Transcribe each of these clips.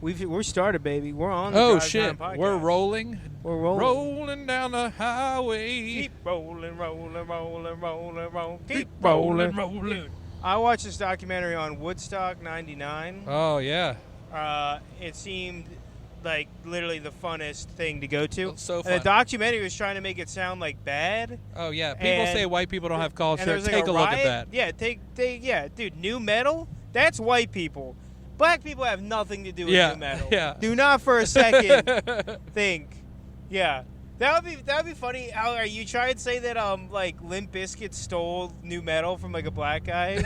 We're started, baby. We're on the Oh, Drive shit. Time podcast. We're rolling. We're rolling. Rolling down the highway. Keep rolling, rolling, rolling, rolling, rolling. Keep rolling, rolling. Dude, I watched this documentary on Woodstock 99. Oh, yeah. It seemed like literally the funnest thing to go to. So fun. And the documentary was trying to make it sound like bad. Oh, yeah. People say white people don't have culture. And Take a look at that. Yeah, dude, new metal? That's white people. Black people have nothing to do with new metal. Yeah. Do not for a second think. Yeah. That would be funny. Are you trying to say that like Limp Bizkit stole new metal from like a black guy?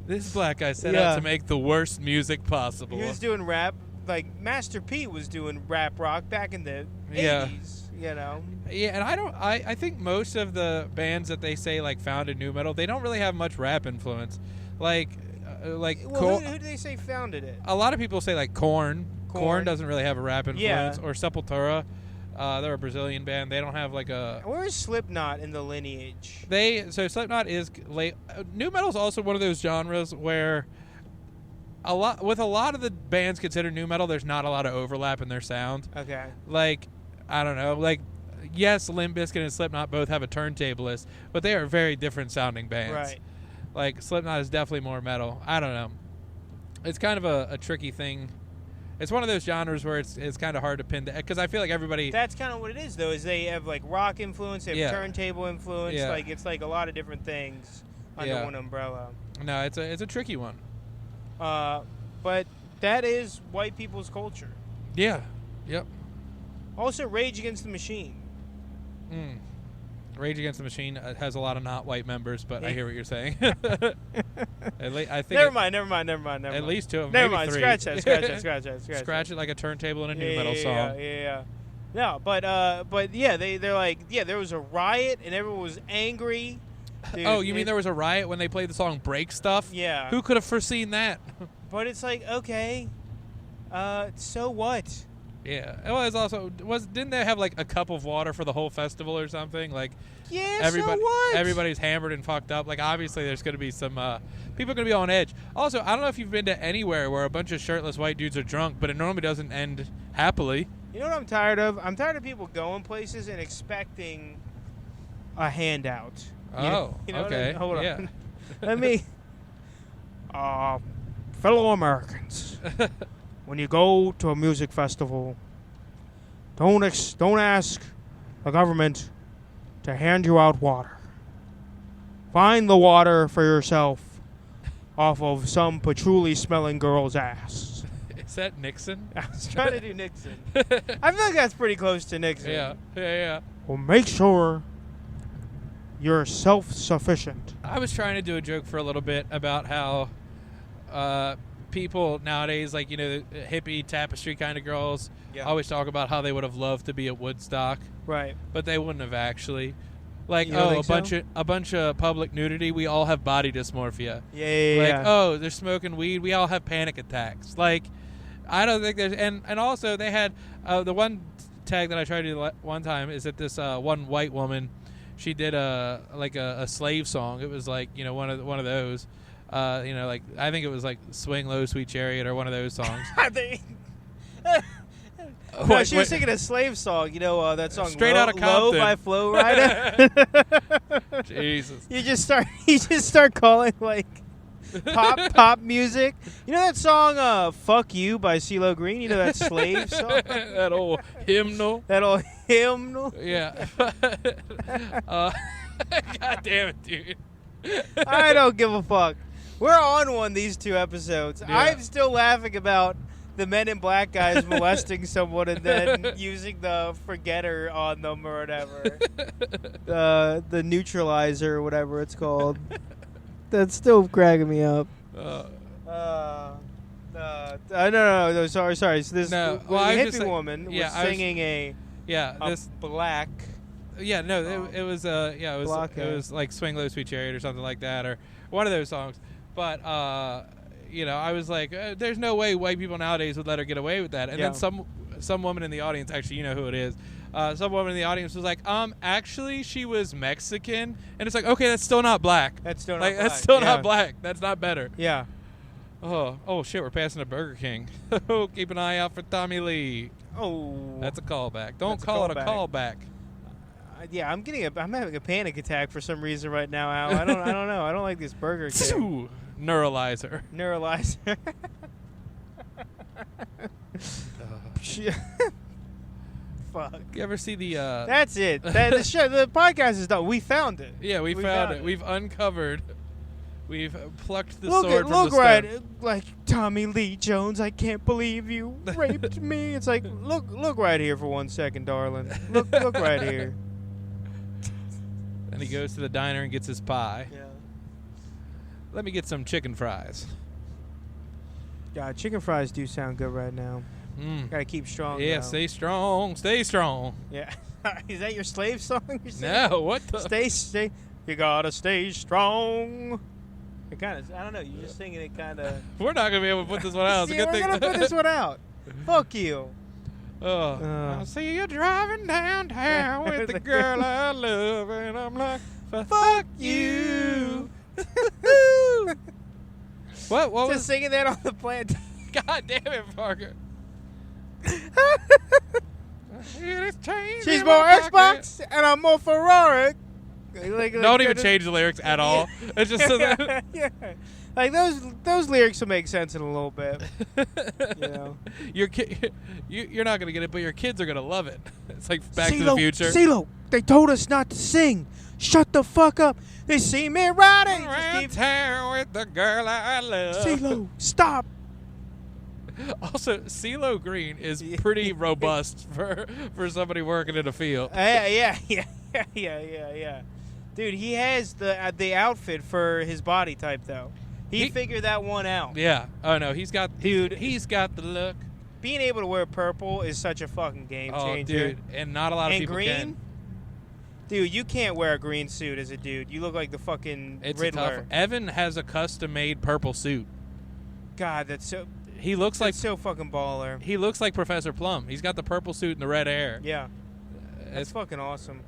This black guy set out to make the worst music possible. He was doing rap. Like Master P was doing rap rock back in the 80s, you know. Yeah, and I think most of the bands that they say like founded new metal, they don't really have much rap influence. Like who do they say founded it? A lot of people say like Korn. Korn doesn't really have a rap influence. Or Sepultura. They're a Brazilian band. They don't have like a. Where is Slipknot in the lineage? So Slipknot is late. New metal is also one of those genres where a lot of the bands considered new metal, there's not a lot of overlap in their sound. Okay. Like, I don't know. Like, yes, Limp Bizkit and Slipknot both have a turntablist, but they are very different sounding bands. Right. Like, Slipknot is definitely more metal. I don't know. It's kind of a tricky thing. It's one of those genres where it's kind of hard to pin because I feel like everybody. That's kind of what it is, though. Is they have like rock influence, they have turntable influence. Yeah. Like it's like a lot of different things under one umbrella. No, it's a tricky one. But that is white people's culture. Yeah. Yep. Also, Rage Against the Machine. Rage Against the Machine has a lot of not white members, but I hear what you're saying. I think. Never mind. At least two of them. Never maybe mind. three. Scratch that. Scratch it like a turntable in a new metal song. Yeah. No, but yeah, they're like there was a riot and everyone was angry. Dude, oh, you mean there was a riot when they played the song "Break Stuff"? Yeah. Who could have foreseen that? But it's like, okay, so what? Yeah. It was also didn't they have like a cup of water for the whole festival or something? Like so what? Everybody's hammered and fucked up. Like obviously there's going to be some people are going to be on edge. Also, I don't know if you've been to anywhere where a bunch of shirtless white dudes are drunk, but it normally doesn't end happily. You know what I'm tired of? I'm tired of people going places and expecting a handout. Oh, you know okay. Hold on. Yeah. Let me fellow Americans, when you go to a music festival, don't ask the government to hand you out water. Find the water for yourself off of some patchouli-smelling girl's ass. Is that Nixon? I was trying to do Nixon. I feel like that's pretty close to Nixon. Yeah. Well, make sure you're self-sufficient. I was trying to do a joke for a little bit about how people nowadays, like, you know, the hippie tapestry kind of girls, always talk about how they would have loved to be at Woodstock. Right. But they wouldn't have actually. Like, a bunch of public nudity. We all have body dysmorphia. Yeah. They're smoking weed. We all have panic attacks. Like, I don't think there's and also they had the one tag that I tried to do one time is that this one white woman, she did a slave song. It was like, you know, one of those. You know, like I think it was like "Swing Low, Sweet Chariot" or one of those songs. No, she was singing a slave song. You know that song Straight Outta Compton. Low by Flo Rida. Jesus. You just start calling like pop music. You know that song "Fuck You" by CeeLo Green? You know that slave song? That old hymnal. Yeah. God damn it, dude. I don't give a fuck. We're on one these 2 episodes. Yeah. I'm still laughing about the Men in Black guys molesting someone and then using the forgetter on them or whatever. The neutralizer or whatever it's called. That's still cracking me up. No. Sorry. So this hippie woman was singing a black. Yeah, no, it was like "Swing Low, Sweet Chariot" or something like that, or one of those songs. But you know, I was like, there's no way white people nowadays would let her get away with that. And then some woman in the audience, actually, you know who it is. Some woman in the audience was like, actually, she was Mexican, and it's like, okay, that's still not black. That's still not like black. that's still not black. That's not better. Yeah. Oh shit, we're passing a Burger King. Oh, keep an eye out for Tommy Lee. Oh, That's a callback. Don't That's a call it a callback. callback. Yeah, I'm having a panic attack for some reason right now, Al. I don't know. I don't like this Burger King. Neuralizer. Neuralizer. Fuck. You ever see the? That's it. The podcast is done. We found it. Yeah, we found it. We've uncovered. We've plucked the Look sword from look the right, stone. like Tommy Lee Jones. I can't believe you raped me. It's like look right here for 1 second, darling. Look right here. And he goes to the diner and gets his pie. Yeah. Let me get some chicken fries. God, chicken fries do sound good right now. Gotta keep strong. Yeah, though. stay strong. Stay strong. Yeah. Is that your slave song? You're singing? No, what the? Stay. You gotta stay strong. It kind of. I don't know. You're just singing it kind of. We're not gonna be able to put this one out. It's a Yeah, good we're thing. gonna put this one out. Fuck you. I see you driving downtown with the girl I love, and I'm like, fuck you. What Just was? singing that on the plant. God damn it, Parker. She's more Xbox and I'm more Ferrari. Don't even change the lyrics at all. It's just so that. Yeah. Like those lyrics will make sense in a little bit. You know. You're not gonna get it, but your kids are gonna love it. It's like Back to the CeeLo, Future. CeeLo, they told us not to sing. Shut the fuck up. They see me riding. Around town with the girl I love. CeeLo, stop. Also, CeeLo Green is pretty robust for somebody working in a field. Yeah. Dude, he has the outfit for his body type though. He figured that one out. Yeah. Oh no, he's got the look. Being able to wear purple is such a fucking game changer. Oh, dude, and not a lot of And people green? can. Dude, you can't wear a green suit as a dude. You look like the fucking It's Riddler. tough. Evan has a custom-made purple suit. God, that's so. He looks like That's so fucking baller. he looks like Professor Plum. He's got the purple suit and the red hair. Yeah, that's It's, fucking awesome.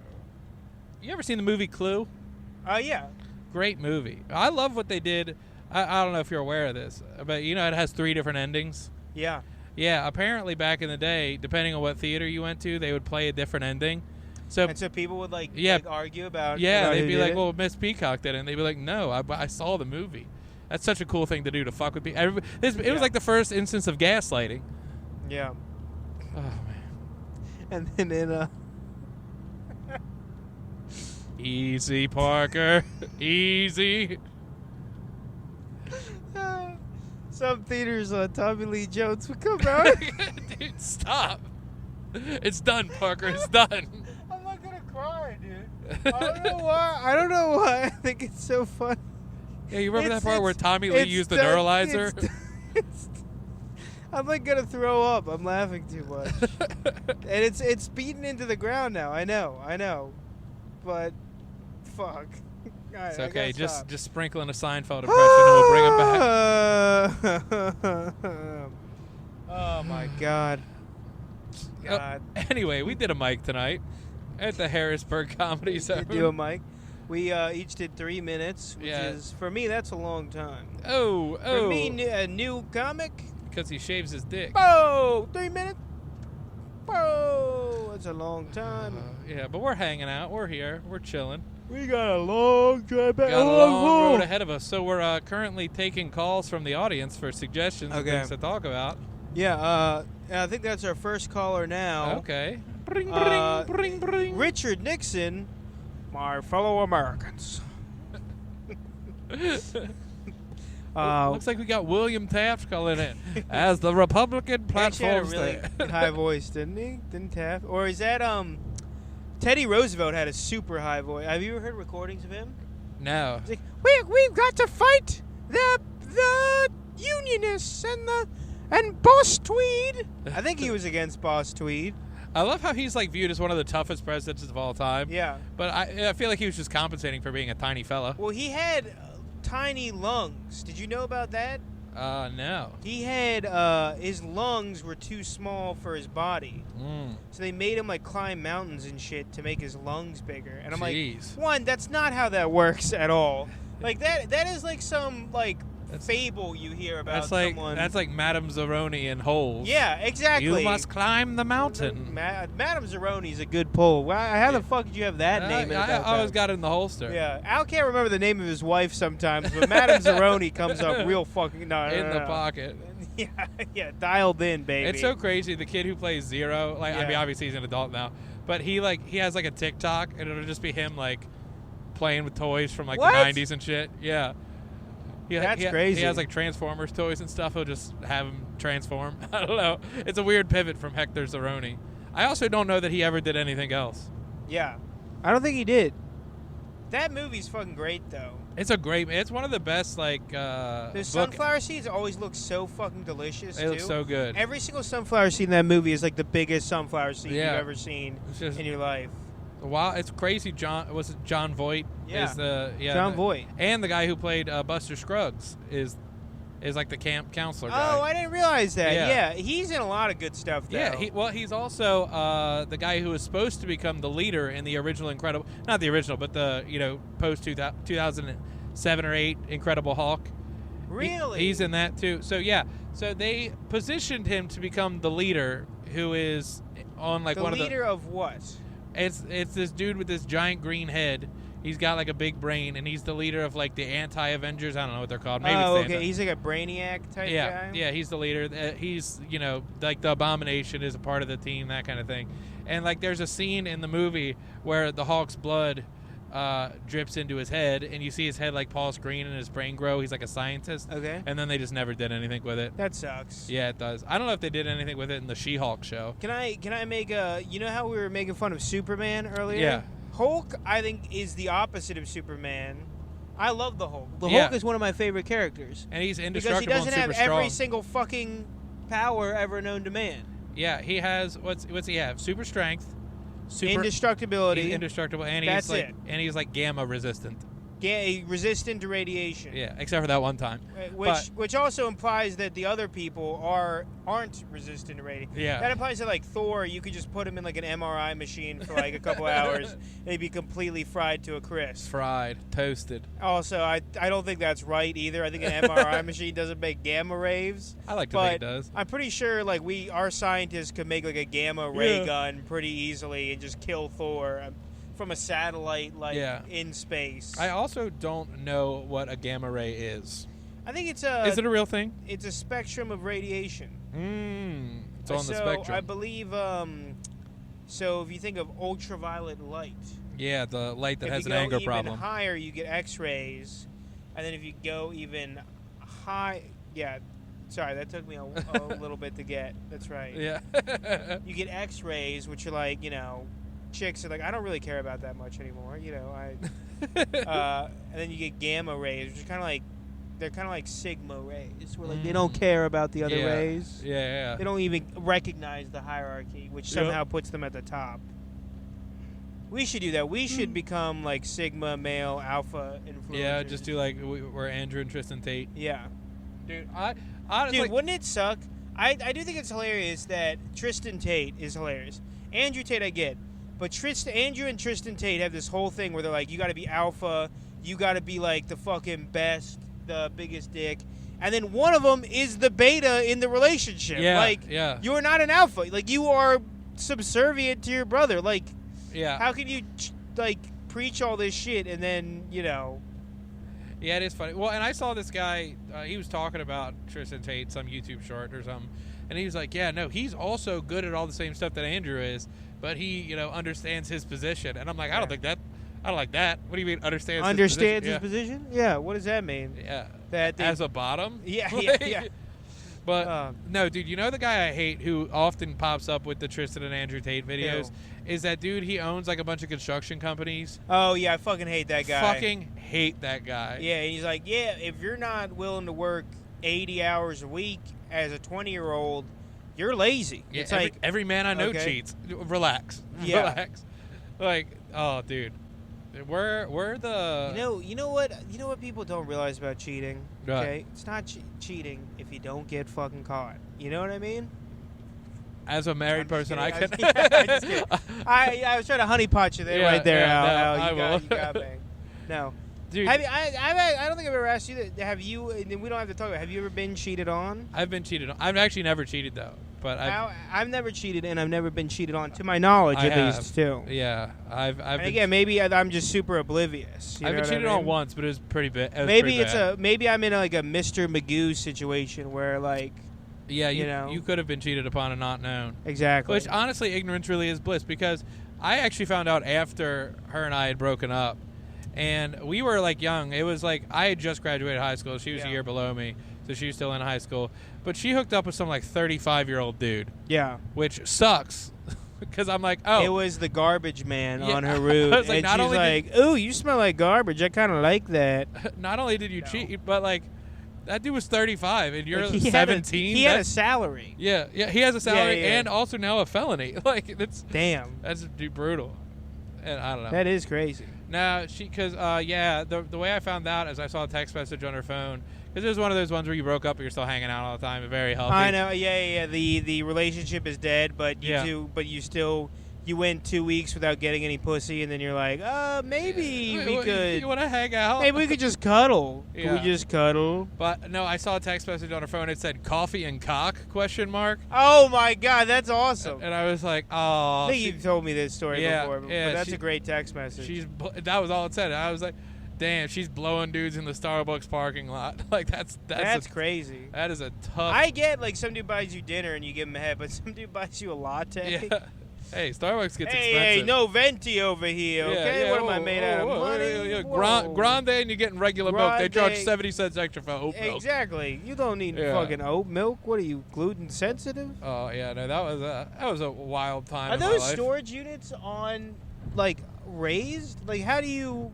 you ever seen the movie Clue? Yeah. Great movie. I love what they did. I don't know if you're aware of this, but you know it has 3 different endings. Yeah. Yeah, apparently back in the day, depending on what theater you went to, they would play a different ending. So And so people would like Yeah. argue about. yeah, about they'd who be did like, it. "Well, Miss Peacock did it," and they'd be like, "No, I saw the movie." That's such a cool thing to do to fuck with people. It was like the first instance of gaslighting. Yeah. Oh man. And then Easy, Parker. Easy. some theaters Tommy Lee Jones would come out. Dude, stop. It's done, Parker. It's done. I'm not gonna cry, dude. I don't know why. I think it's so funny. Yeah, you remember It's- that part where it's- Tommy Lee it's used the done- neuralizer? I'm like gonna throw up. I'm laughing too much, and it's beaten into the ground now. I know, but fuck. All right, It's I okay. gotta Just stop. sprinkle in a Seinfeld impression and we'll bring him back. Oh my god. God. Anyway, we did a mic tonight at the Harrisburg Comedy Zone. Do a mic. We each did 3 minutes, which Yeah. is for me that's a long time. Oh. For me, a new comic. Because he shaves his dick. Oh, 3 minutes. Oh, that's a long time. Yeah, but we're hanging out. We're here. We're chilling. We got a long drive back. Got a long road ahead of us. So we're currently taking calls from the audience for suggestions and Okay. things to talk about. Yeah, I think that's our first caller now. Okay. Bring, Uh, bring, bring, bring. Richard Nixon, my fellow Americans. Looks like we got William Taft calling in as the Republican He actually had a platform really state. high voice, didn't he? Didn't Taft? Or is that Teddy Roosevelt had a super high voice. Have you ever heard recordings of him? No. He's like, we've got to fight the Unionists and Boss Tweed. I think he was against Boss Tweed. I love how he's like viewed as one of the toughest presidents of all time. Yeah. But I feel like he was just compensating for being a tiny fella. Well, he had tiny lungs. Did you know about that? No. He had his lungs were too small for his body, so they made him like climb mountains and shit to make his lungs bigger. And I'm Jeez. like, one, that's not how that works at all. Like that is like some like fable you hear about someone. That's like Madame Zeroni in Holes. Yeah, exactly. You must climb the mountain. Madame Zeroni's a good pull. How the fuck did you have that name? I always got it in the holster. Yeah, Al can't remember the name of his wife sometimes, but Madame Zeroni comes up real fucking in the pocket. Yeah, dialed in, baby. It's so crazy. The kid who plays Zero, I mean, obviously he's an adult now, but he has like a TikTok, and it'll just be him like playing with toys from like the 90s and shit. Yeah. That's crazy. He has like Transformers toys and stuff. He'll just have them transform. I don't know. It's a weird pivot from Hector Zeroni. I also don't know that he ever did anything else. Yeah. I don't think he did. That movie's fucking great, though. It's one of the best, like, the sunflower seeds always look so fucking delicious, They look so good. Every single sunflower seed in that movie is like the biggest sunflower seed you've ever seen in your life. Wow, it's crazy. John Voight? Yeah. John Voight. And the guy who played Buster Scruggs is like the camp counselor guy. Oh, I didn't realize that. Yeah, he's in a lot of good stuff, though. Yeah, he's also the guy who was supposed to become the leader in the original not the original, but the, post 2007 or 8 Incredible Hulk. Really? He's in that, too. So, so they positioned him to become the leader who is on, like, one of the... The leader of what? It's this dude with this giant green head. He's got like a big brain, and he's the leader of like the anti-Avengers. I don't know what they're called. Maybe it's okay. He's like a Brainiac type guy. Yeah, he's the leader. He's like the Abomination is a part of the team, that kind of thing. And like there's a scene in the movie where the Hulk's blood drips into his head, and you see his head like pulse green and his brain grow. He's like a scientist. Okay. And then they just never did anything with it. That sucks. Yeah, it does. I don't know if they did anything with it in the She-Hulk show. Can I make a? You know how we were making fun of Superman earlier? Yeah. Hulk, I think, is the opposite of Superman. I love the Hulk. The Hulk is one of my favorite characters. And he's indestructible and super strong. Because he doesn't have every single fucking power ever known to man. Yeah, he has what's he have? Super strength, indestructibility. He's indestructible, and he's like gamma resistant. Resistant to radiation. Yeah, except for that one time. Which also implies that the other people aren't resistant to radiation. Yeah. That implies that, like, Thor, you could just put him in, like, an MRI machine for, like, a couple hours, and he'd be completely fried to a crisp. Fried. Toasted. Also, I don't think that's right, either. I think an MRI machine doesn't make gamma rays. I like to think it does. I'm pretty sure, like, our scientists could make, like, a gamma ray gun pretty easily and just kill Thor from a satellite, in space. I also don't know what a gamma ray is. I think it's Is it a real thing? It's a spectrum of radiation. It's on the spectrum. I believe, so if you think of ultraviolet light. Yeah, the light that has an anger problem. If you go even higher, you get X-rays. And then if you go even high... Yeah, sorry, that took me a little bit to get. That's right. Yeah. You get X-rays, which are like, chicks are like, I don't really care about that much anymore, and then you get gamma rays, which are they're kind of like sigma rays, where like they don't care about the other rays. Yeah. They don't even recognize the hierarchy, which somehow puts them at the top. We should do that. We should become like sigma, male, alpha influencers. Yeah, just do like we're Andrew and Tristan Tate. Yeah. Dude, wouldn't it suck? I do think it's hilarious that Tristan Tate is hilarious. Andrew Tate I get. But Andrew and Tristan Tate have this whole thing where they're like, you got to be alpha, you got to be like the fucking best, the biggest dick, and then one of them is the beta in the relationship. Yeah, you are not an alpha. Like, you are subservient to your brother. Like, how can you preach all this shit and then Yeah, it is funny. Well, and I saw this guy. He was talking about Tristan Tate, some YouTube short or something, and he was like, "Yeah, no, he's also good at all the same stuff that Andrew is." But he, understands his position. And I'm like, I don't like that. What do you mean, understands his position? Yeah, what does that mean? Yeah. That as a bottom? Yeah. But, no, dude, the guy I hate who often pops up with the Tristan and Andrew Tate videos is that dude. He owns, like, a bunch of construction companies. Oh, yeah, I fucking hate that guy. Fucking hate that guy. Yeah, and he's like, if you're not willing to work 80 hours a week as a 20-year-old, you're lazy. Yeah, it's every man I know cheats. Relax. Yeah. Relax. Like, oh, dude. We're the... You know what people don't realize about cheating? Right. Okay? It's not cheating if you don't get fucking caught. You know what I mean? As a married person, I can... I was trying to honeypot you there, right there, Al. I will. You got me. No. Dude, I don't think I've ever asked you that. Have you? And we don't have to talk about. Have you ever been cheated on? I've been cheated on. I've actually never cheated though, but I've never cheated, and I've never been cheated on, to my knowledge, I at have. least, too. Yeah, I've And been, again, maybe I'm just super oblivious. You I've know been what I cheated on mean? once, but it was pretty bad. Maybe I'm in like a Mr. Magoo situation where like yeah, you know. you could have been cheated upon and not known. exactly. Which honestly, ignorance really is bliss, because I actually found out after her and I had broken up, and we were like young. It was like I had just graduated high school. She was a year below me, so she was still in high school. But she hooked up with some like 35-year-old dude, yeah. which sucks, because I'm like, oh, It was the garbage man Yeah, on her I route, was like, and not she's only like, "Ooh, you smell like garbage. I kind of like that." not only did you cheat, but like that dude was 35 and you're Like, he 17. He had a That's- salary. yeah, he has a salary yeah. and also now a felony. Like that's Damn, brutal, and I don't know. that is crazy. No, because the way I found out is I saw a text message on her phone, because it was one of those ones where you broke up but you're still hanging out all the time, and very healthy. I know. Yeah. The relationship is dead, but you went 2 weeks without getting any pussy, and then you're like, maybe we could. You want to hang out? Maybe we could just cuddle. Could Yeah. we just cuddle? But no, I saw a text message on her phone. It said "coffee and cock?" ? Oh my God, that's awesome. And I was like, oh. I think you've told me this story before, but yeah, that's a great text message. That was all it said. I was like, damn, she's blowing dudes in the Starbucks parking lot. Like that's crazy. That is a tough. I get like some dude buys you dinner and you give him a head, but some dude buys you a latte. Yeah. Hey, Starbucks gets Hey, expensive. no venti over here, okay? What am I made out of money? Whoa. Grande, and you're getting regular milk. They charge Grande. 70 cents extra for oat milk. Exactly. You don't need Yeah. fucking oat milk. What are you, gluten sensitive? Oh yeah, no, that was a wild time. Are in my those life. storage units on, like, raised? Like, how do you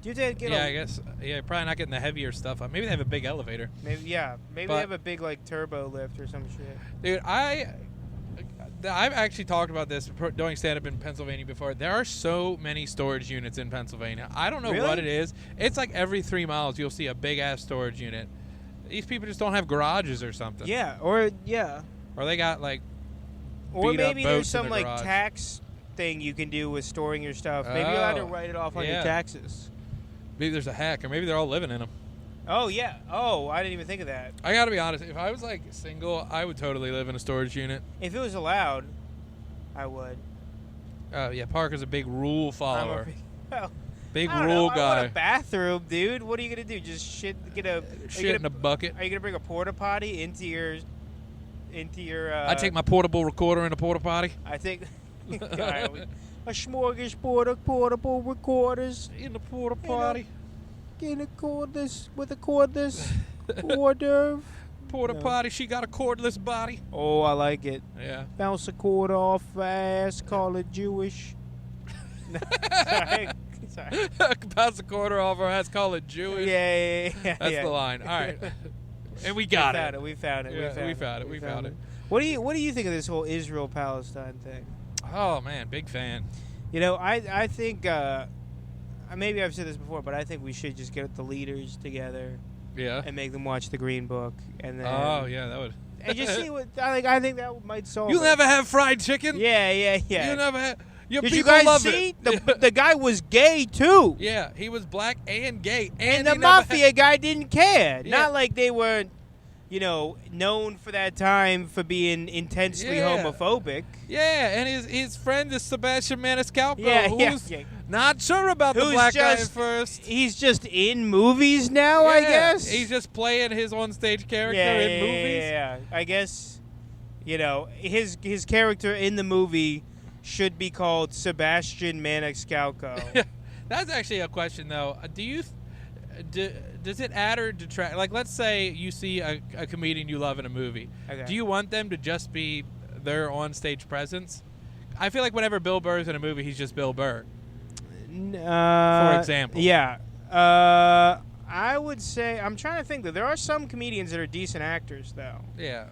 have to get Yeah, I guess. Yeah, probably not getting the heavier stuff. Maybe they have a big elevator. Maybe But- they have a big, like, turbo lift or some shit. Dude, I've actually talked about this doing stand-up in Pennsylvania before. There are so many storage units in Pennsylvania. I don't know Really? what it is. It's like every 3 miles you'll see a big-ass storage unit. These people just don't have garages or something. Yeah, or Or they got, like, Or beat-up maybe there's boats in some, their like, garage. tax thing you can do with storing your stuff. Maybe you're allowed to Oh, write it off on your yeah. taxes. Maybe there's a hack, or maybe they're all living in them. Oh, yeah. Oh, I didn't even think of that. I gotta be honest. If I was, like, single, I would totally live in a storage unit. If it was allowed, I would. Yeah, Parker's a big rule follower. Well, Big I don't rule know. I guy. want a bathroom, dude. What are you gonna do? Just shit? Shit in a bucket. Are you gonna bring a porta potty into your? I take my portable recorder in a porta potty. I think. A smorgasbord of portable recorders In the porta potty. in a cordless with a cordless hors d'oeuvre. Porta No. potty. She got a cordless body. Oh, I like it. Yeah. Bounce a cord off fast. Call it Jewish. Sorry. Sorry. Bounce a quarter off her ass. Call it Jewish. Yeah. That's the line. All right. And we got it. We found it. Yeah, we found it. What do you think of this whole Israel-Palestine thing? Oh man, big fan. You know, I think maybe I've said this before, but I think we should just get the leaders together Yeah. and make them watch the Green Book, and then Oh yeah, that would. and just see what I think that might solve. You'll it. never have fried chicken. Yeah. You never have. Your Did you people guys love see it. the guy was gay too? Yeah, he was black and gay, And he the never mafia guy didn't care. Yeah. Not like they were, known for that time for being intensely Yeah. homophobic. Yeah, and his friend is Sebastian Maniscalco, who's yeah. not sure about the Who's black guy at just- first. He's just in movies now, I Yeah, guess. he's just playing his on-stage character in movies. Yeah. I guess, his character in the movie should be called Sebastian Maniscalco. That's actually a question, though. Does it add or detract? Like, let's say you see a comedian you love in a movie. Okay. Do you want them to just be their on-stage presence? I feel like whenever Bill Burr's in a movie, he's just Bill Burr. For example. Yeah. I would say, I'm trying to think, that there are some comedians that are decent actors, though. Yeah.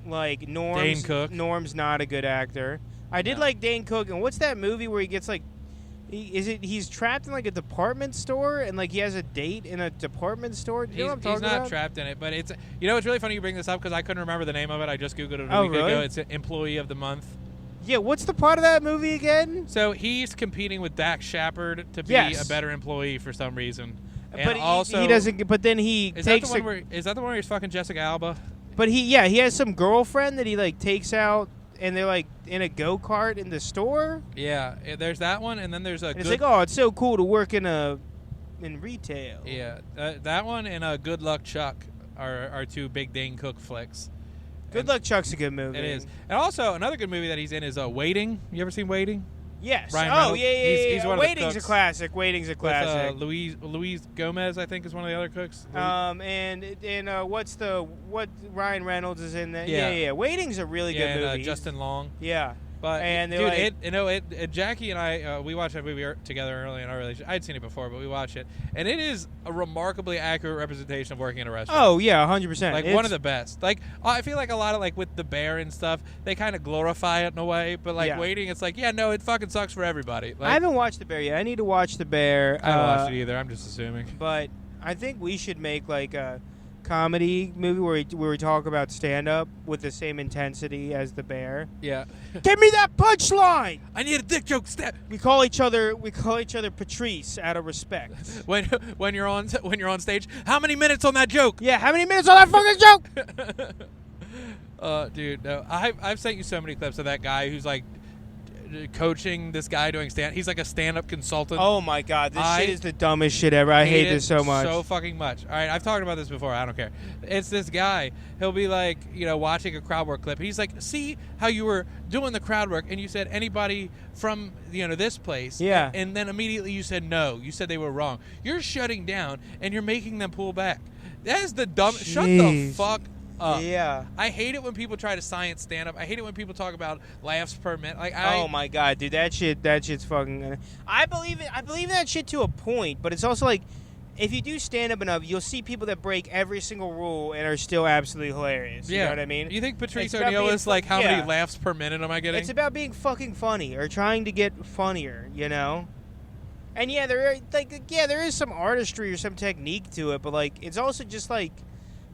Like Norm's. Dane Cook. Norm's not a good actor. I did No. like Dane Cook, and what's that movie where he gets like, he's trapped in like a department store, and like he has a date in a department store? Do you know what I'm talking He's not about? trapped in it, but it's. It's really funny you bring this up because I couldn't remember the name of it. I just googled it a Oh, week really? ago. It's Employee of the Month. Yeah, what's the plot of that movie again? So he's competing with Dax Shepard to be Yes. a better employee for some reason. And But also, he doesn't. But then he is takes. that the one where he's fucking Jessica Alba? But he has some girlfriend that he like takes out, and they're like in a go-kart in the store. Yeah, there's that one, and then there's a. And it's like, oh, it's so cool to work in retail. Yeah, that one and Good Luck Chuck are two big Dane Cook flicks. Good Luck Chuck's a good movie. It is, and also another good movie that he's in is Waiting. You ever seen Waiting? Yes. Ryan Oh, Reynolds. yeah. He's one of the Waiting's a cooks. classic. Waiting's a classic. With Louise Gomez, I think, is one of the other cooks. And what Ryan Reynolds is in that? Yeah. Yeah. Waiting's a really good and movie. Justin Long. Yeah. But And dude, they're Jackie and I, we watched that movie together early in our relationship. I'd seen it before, but we watched it, and it is a remarkably accurate representation of working in a restaurant. Oh yeah, 100%. Like one of the best. Like I feel like a lot of like with the bear and stuff, they kind of glorify it in a way, but like Yeah. Waiting, it's like no, it fucking sucks for everybody. Like, I haven't watched The Bear yet. I need to watch The Bear. I haven't watched it either. I'm just assuming. But I think we should make like a comedy movie where we talk about stand-up with the same intensity as The Bear. Yeah. Give me that punchline. I need a dick joke. Step. We call each other Patrice out of respect. When you're on stage, how many minutes on that joke? Yeah, how many minutes on that fucking joke? Dude, no. I've sent you so many clips of that guy who's like coaching this guy doing stand. He's like a stand-up consultant. Oh my god, this shit is the dumbest shit ever. I hate this so much. So fucking much. All right, I've talked about this before. I don't care. It's this guy. He'll be like, watching a crowd work clip. He's like, see how you were doing the crowd work and you said anybody from, this place. Yeah. And then immediately you said no. You said they were wrong. You're shutting down and you're making them pull back. That is the dumb. Shut the fuck up. Yeah. I hate it when people try to science stand up. I hate it when people talk about laughs per minute. Like oh my god, dude, that shit's fucking. I believe it. I believe that shit to a point, but it's also like, if you do stand up enough, you'll see people that break every single rule and are still absolutely hilarious. You know what I mean? You think Patrice It's about O'Neal being is like, how yeah. many laughs per minute am I getting? It's about being fucking funny or trying to get funnier, And yeah, there is some artistry or some technique to it, but like it's also just like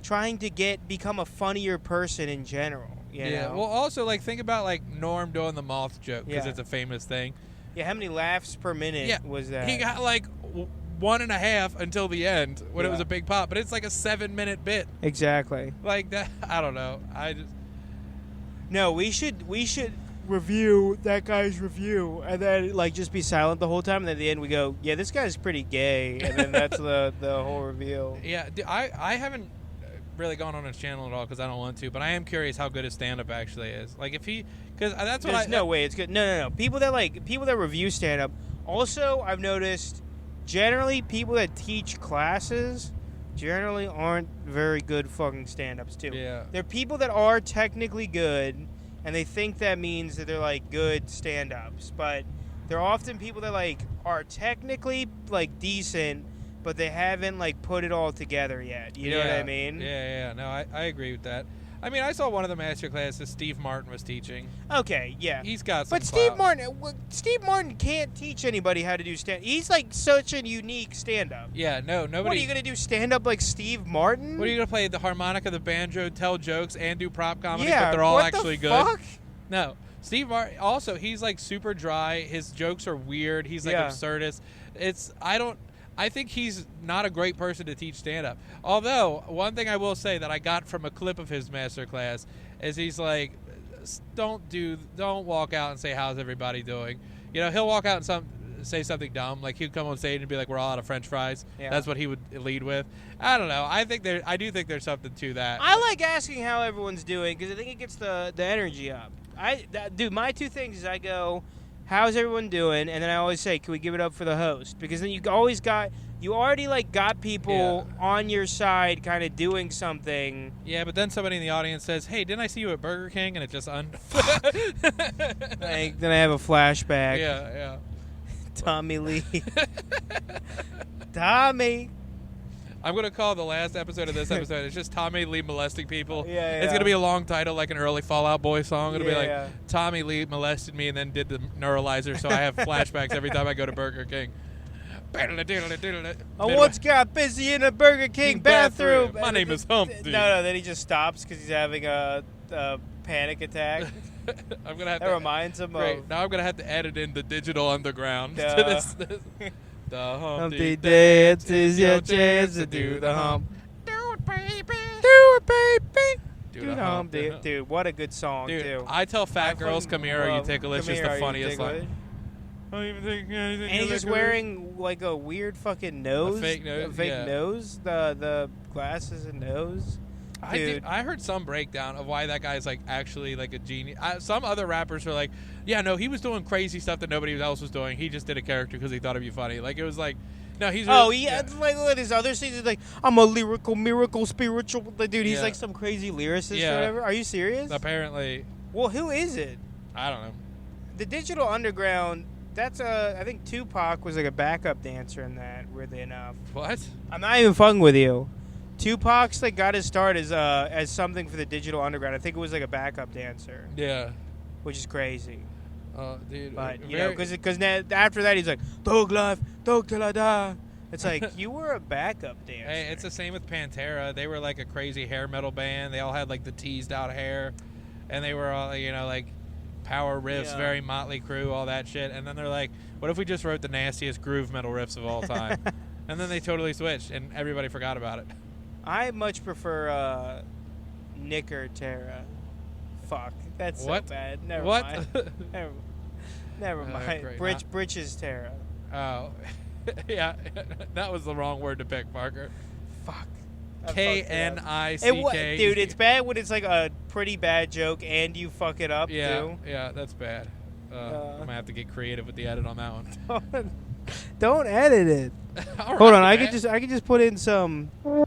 trying to become a funnier person in general. You know? Well, also like think about like Norm doing the moth joke because Yeah. it's a famous thing. Yeah, how many laughs per minute was that? He got like 1.5 until the end when it Yeah. was a big pop, but it's like a 7-minute bit. Exactly. Like that, I don't know. No, we should review that guy's review and then like just be silent the whole time, and then at the end we go, yeah, this guy's pretty gay, and then that's the whole reveal. Yeah, I haven't really gone on his channel at all because I don't want to, but I am curious how good his stand-up actually is. Like if he, because that's what There's no way it's good. No. People that review stand up. Also, I've noticed generally people that teach classes generally aren't very good fucking stand-ups too. Yeah. They're people that are technically good, and they think that means that they're like good stand-ups, but they're often people that like are technically like decent, but they haven't like put it all together yet. You know what I mean? Yeah. No, I agree with that. I mean, I saw one of the master classes Steve Martin was teaching. Okay, yeah. He's got some But Steve clout. Martin can't teach anybody how to do stand. He's like such a unique stand-up. Yeah, no, nobody. What are you gonna do? Stand up like Steve Martin? What are you gonna play? The harmonica, the banjo, tell jokes, and do prop comedy, Yeah, but they're all what actually the good. fuck? No, Steve Martin. Also, he's like super dry. His jokes are weird. He's like Yeah. absurdist. I think he's not a great person to teach stand-up. Although, one thing I will say that I got from a clip of his master class is he's like, don't walk out and say, how's everybody doing? He'll walk out and say something dumb. Like, he'd come on stage and be like, we're all out of French fries. Yeah. That's what he would lead with. I don't know. I do think there's something to that. I like asking how everyone's doing because I think it gets the energy up. Dude, my two things is I go, how's everyone doing? And then I always say, can we give it up for the host? Because then you already like got people on your side kind of doing something. Yeah, but then somebody in the audience says, hey, didn't I see you at Burger King? And it just Then I have a flashback. Yeah. Tommy Lee. Tommy. I'm going to call the last episode of this episode, it's just Tommy Lee molesting people. Yeah. It's going to be a long title, like an early Fall Out Boy song. It'll be like, Yeah. Tommy Lee molested me and then did the neuralizer, so I have flashbacks every time I go to Burger King. I once got busy in a Burger King bathroom. My name is Humpty. No, then he just stops because he's having Panic Attack. I'm gonna have That reminds him of. Now I'm gonna have to edit in the Digital Underground to this. The Humpty Dance is your chance to do the hump. Do it, baby. Do it, baby. Do the hump. Dude, what a good song, too. I tell fat girls, come here, are you ticklish? It's the funniest line. I don't even think anything. And he's just wearing like a weird fucking nose. A fake nose. A fake nose. The glasses and nose. Dude. I heard some breakdown of why that guy's like actually like a genius. Some other rappers are like, yeah, no, he was doing crazy stuff that nobody else was doing. He just did a character because he thought it'd be funny. Like it was like, no, he's. Really, like look at his other scenes. He's like, I'm a lyrical, miracle, spiritual. Dude, he's like some crazy lyricist or whatever. Are you serious? Apparently. Well, who is it? I don't know. The Digital Underground. That's I think Tupac was like a backup dancer in that. Weirdly enough. What? I'm not even fucking with you. Tupac's like got his start as something for the Digital Underground. I think it was like a backup dancer. Yeah. Which is crazy. Dude. But you know, because after that he's like Thug Life, Thug Till I Die. It's like you were a backup dancer. Hey, it's the same with Pantera. They were like a crazy hair metal band. They all had like the teased out hair, and they were all like power riffs, very Motley Crue, all that shit. And then they're like, what if we just wrote the nastiest groove metal riffs of all time? And then they totally switched, and everybody forgot about it. I much prefer Knicker Terra. Fuck, that's so bad. Never mind. Never mind. Britches Terra. Oh, yeah, that was the wrong word to pick, Parker. Fuck. Knick. Dude, it's bad when it's like a pretty bad joke and you fuck it up too. Yeah, that's bad. I'm gonna have to get creative with the edit on that one. Don't edit it. Hold on, I could just put in some. You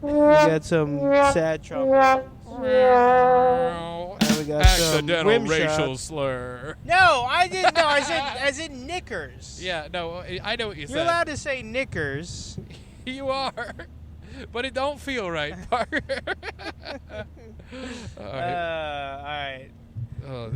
got some sad trumpets. And we got accidental some racial slur. No, I didn't. No, I said as in Knickers. Yeah, no, I know what you said. You're allowed to say Knickers. You are, but it don't feel right, Parker. All right. Oh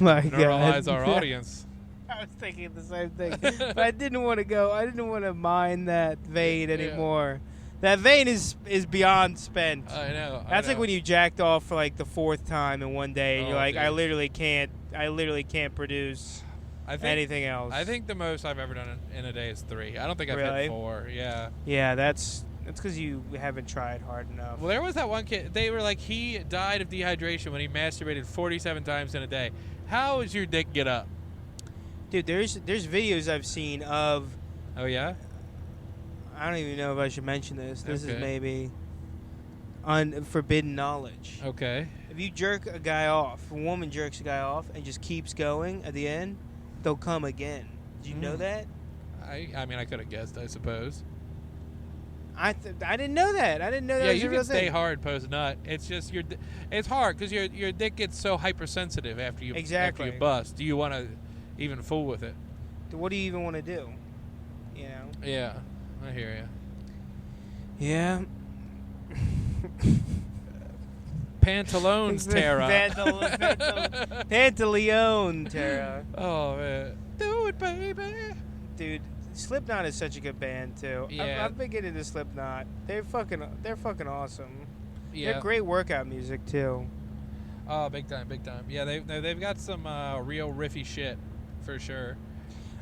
my God. Normalize our audience. I was thinking the same thing, but I didn't want to go. I didn't want to mine that vein anymore. That vein is beyond spent. I know. That's like when you jacked off for like the 4th time in one day, and you're like, dude. I literally can't produce anything else. I think the most I've ever done in a day is 3. I don't think I've hit 4. Yeah. Yeah, that's because you haven't tried hard enough. Well, there was that one kid. They were like, he died of dehydration when he masturbated 47 times in a day. How does your dick get up? Dude, there's videos I've seen of. Oh yeah. I don't even know if I should mention this. This is maybe unforbidden knowledge. Okay. If you jerk a guy off, a woman jerks a guy off and just keeps going at the end, they'll come again. Did you know that? I mean, I could have guessed, I suppose. I didn't know that. I didn't know that. Yeah, you can stay hard post nut. It's just it's hard because your dick gets so hypersensitive after you bust. Do you want to even fool with it? What do you even want to do? You know? Yeah, I hear you. Yeah. Pantalones, Tara. Pantaleon, Tara. Oh man, do it, baby. Dude, Slipknot is such a good band too. Yeah. I've been getting into Slipknot. They're fucking awesome. Yeah. They're great workout music too. Oh, big time. Yeah, they've got some real riffy shit for sure.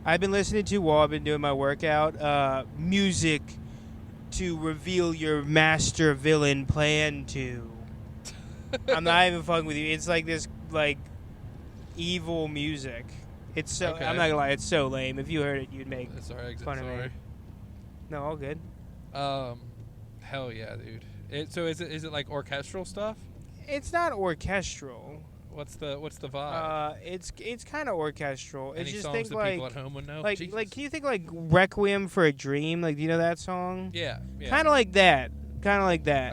I've been listening to while I've been doing my workout music to reveal your master villain plan to. I'm not even fucking with you. It's like this evil music. It's so I'm not gonna lie, it's so lame. If you heard it, you'd make fun of me. No, all good. Hell yeah, dude. So is it like orchestral stuff? It's not orchestral. What's the vibe? It's kind of orchestral. Any it's just songs think that like people at home would know? Like can you think like Requiem for a Dream? Like, do you know that song? Yeah. Kind of like that.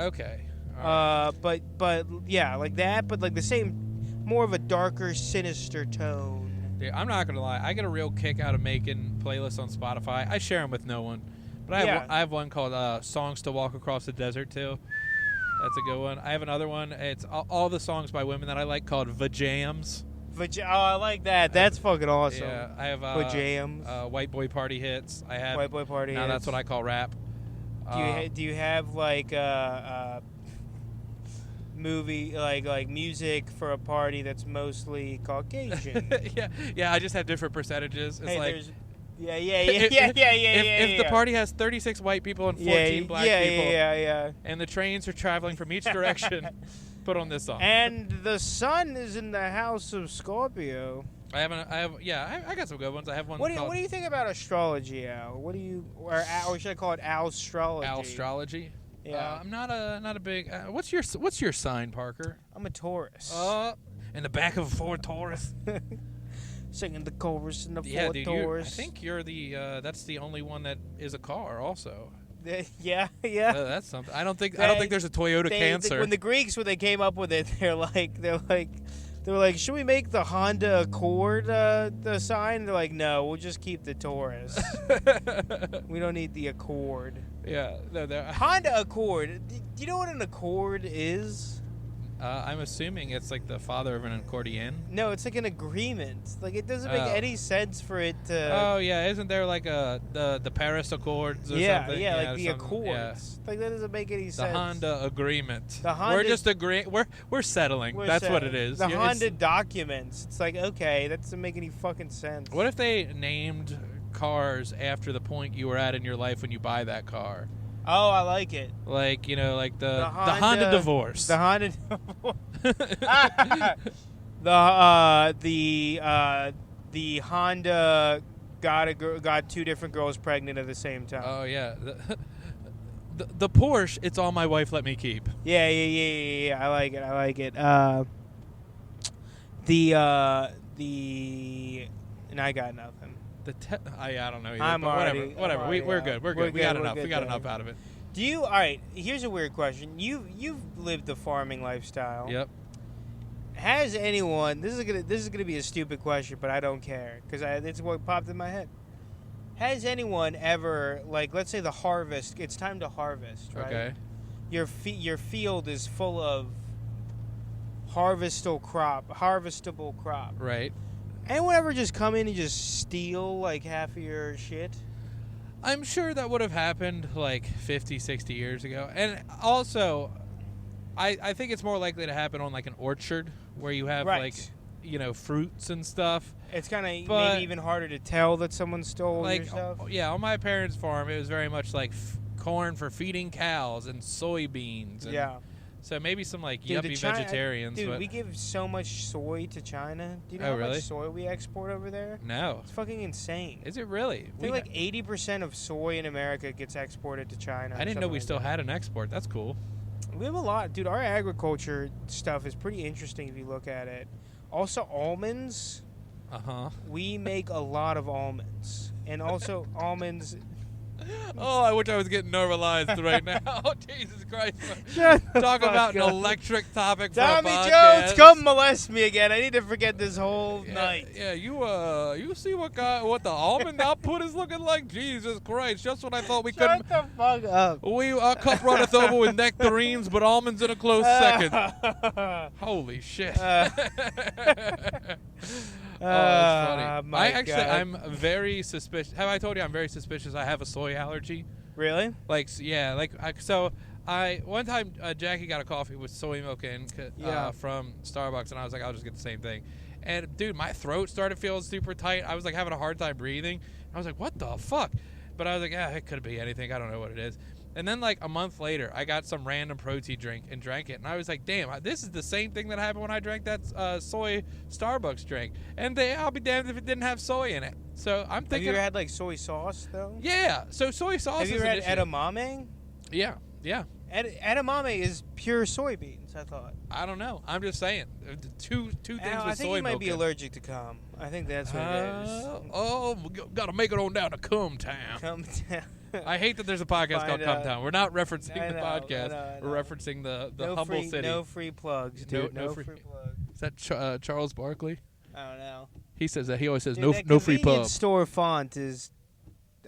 Okay. But yeah, like that, but like the same, more of a darker, sinister tone. Dude, I'm not gonna lie. I get a real kick out of making playlists on Spotify. I share them with no one, but I have one called "Songs to Walk Across the Desert" too. That's a good one. I have another one. It's all the songs by women that I like called Vajams. I like that. That's fucking awesome. Yeah, I have Vajams. White Boy Party Hits. I have White Boy Party Now Hits. that's what I call rap. Do you have like movie, like music for a party that's mostly Caucasian. yeah. I just have different percentages. It's Hey, like there's if the party has 36 white people and 14 black people, yeah. and the trains are traveling from each direction, put on this song. And the sun is in the house of Scorpio. I got some good ones. I have one. What do you think about astrology, Al? Or should I call it Alstrology? Alstrology. Yeah. I'm not a big. What's your sign, Parker? I'm a Taurus. In the back of a Ford Taurus. Singing the chorus in the Yeah, Ford dude. Taurus. I think you're the. That's the only one that is a car, also. Yeah. That's something. I don't think there's a Toyota Cancer. When the Greeks, when they came up with it, they were like, should we make the Honda Accord the sign? They're like, no, we'll just keep the Taurus. We don't need the Accord. Yeah. Honda Accord. Do you know what an Accord is? I'm assuming it's like the father of an accordion. No, it's like an agreement. Like, it doesn't make any sense for it to... Oh, yeah. Isn't there like the Paris Accords or something? Yeah, like the Accords. Yeah. Like, that doesn't make any sense. The Honda agreement. The Honda, we're just agreeing. We're settling. That's what it is. The Honda documents. It's like, okay, that doesn't make any fucking sense. What if they named cars after the point you were at in your life when you buy that car? Oh, I like it. Like, like the Honda divorce. The Honda divorce. The Honda got two different girls pregnant at the same time. Oh yeah. The Porsche, it's all my wife let me keep. Yeah. I like it. And I got nothing. I don't know either. I'm already, whatever. We're good. We're good. We got enough. We got there. enough out of it. All right, here's a weird question. You've lived the farming lifestyle. Yep. Has anyone? This is gonna be a stupid question, but I don't care because it's what popped in my head. Has anyone ever, like, let's say the harvest? It's time to harvest, right? Okay. Your field is full of harvestable crop. Right. Anyone ever just come in and just steal like half of your shit? I'm sure that would have happened like 50, 60 years ago. And also, I think it's more likely to happen on like an orchard where you have Right. like, fruits and stuff. It's kind of But- maybe even harder to tell that someone stole Like, your stuff. yeah, on my parents' farm, it was very much like corn for feeding cows and soybeans. And Yeah. So maybe some like Dude, yuppie China- vegetarians. Dude, but we give so much soy to China. Do you know Oh, how really? much soy we export over there? no. It's fucking insane. Is it really? I think like 80% of soy in America gets exported to China. I didn't know we still had an export. That's cool. We have a lot. Dude, our agriculture stuff is pretty interesting if you look at it. Also, almonds. Uh-huh. We make a lot of almonds. And also, almonds... Oh, I wish I was getting normalized right now. Oh, Jesus Christ. Shut the Talk fuck about an up. electric topic for Tommy a podcast. Jones, come molest me again. I need to forget this whole night. Yeah, you see what the almond output is looking like? Jesus Christ, just when I thought we couldn't. Shut the fuck up. Our cup runneth over with nectarines, but almonds in a close second. Holy shit. Oh, that's funny. My God. I'm very suspicious. Have I told you I'm very suspicious I have a soy allergy? Really? Like, yeah, one time Jackie got a coffee with soy milk in from Starbucks, and I was like, I'll just get the same thing. And dude, my throat started feeling super tight. I was like having a hard time breathing. I was like, what the fuck? But I was like, it could be anything. I don't know what it is. And then like a month later, I got some random protein drink and drank it. And I was like, damn, this is the same thing that happened when I drank that soy Starbucks drink. And I'll be damned if it didn't have soy in it. So I'm thinking. Have you ever had like soy sauce though? Yeah. So soy sauce Have you is ever an had issue. edamame? Yeah. Edamame is pure soybeans, I thought. I don't know. I'm just saying. Two things Al, with I think soy you might milk be in. allergic to cum. I think that's what it is. We gotta make it on down to Cum Town. Cum down. I hate that there's a podcast Find called Cum Town. We're not referencing I the know, podcast. I know. We're referencing the no humble free, city. No free plugs, dude. No No free- free plugs. Is that Charles Barkley? I don't know. He says that. He always says Dude, no that no free convenience pub. store font is...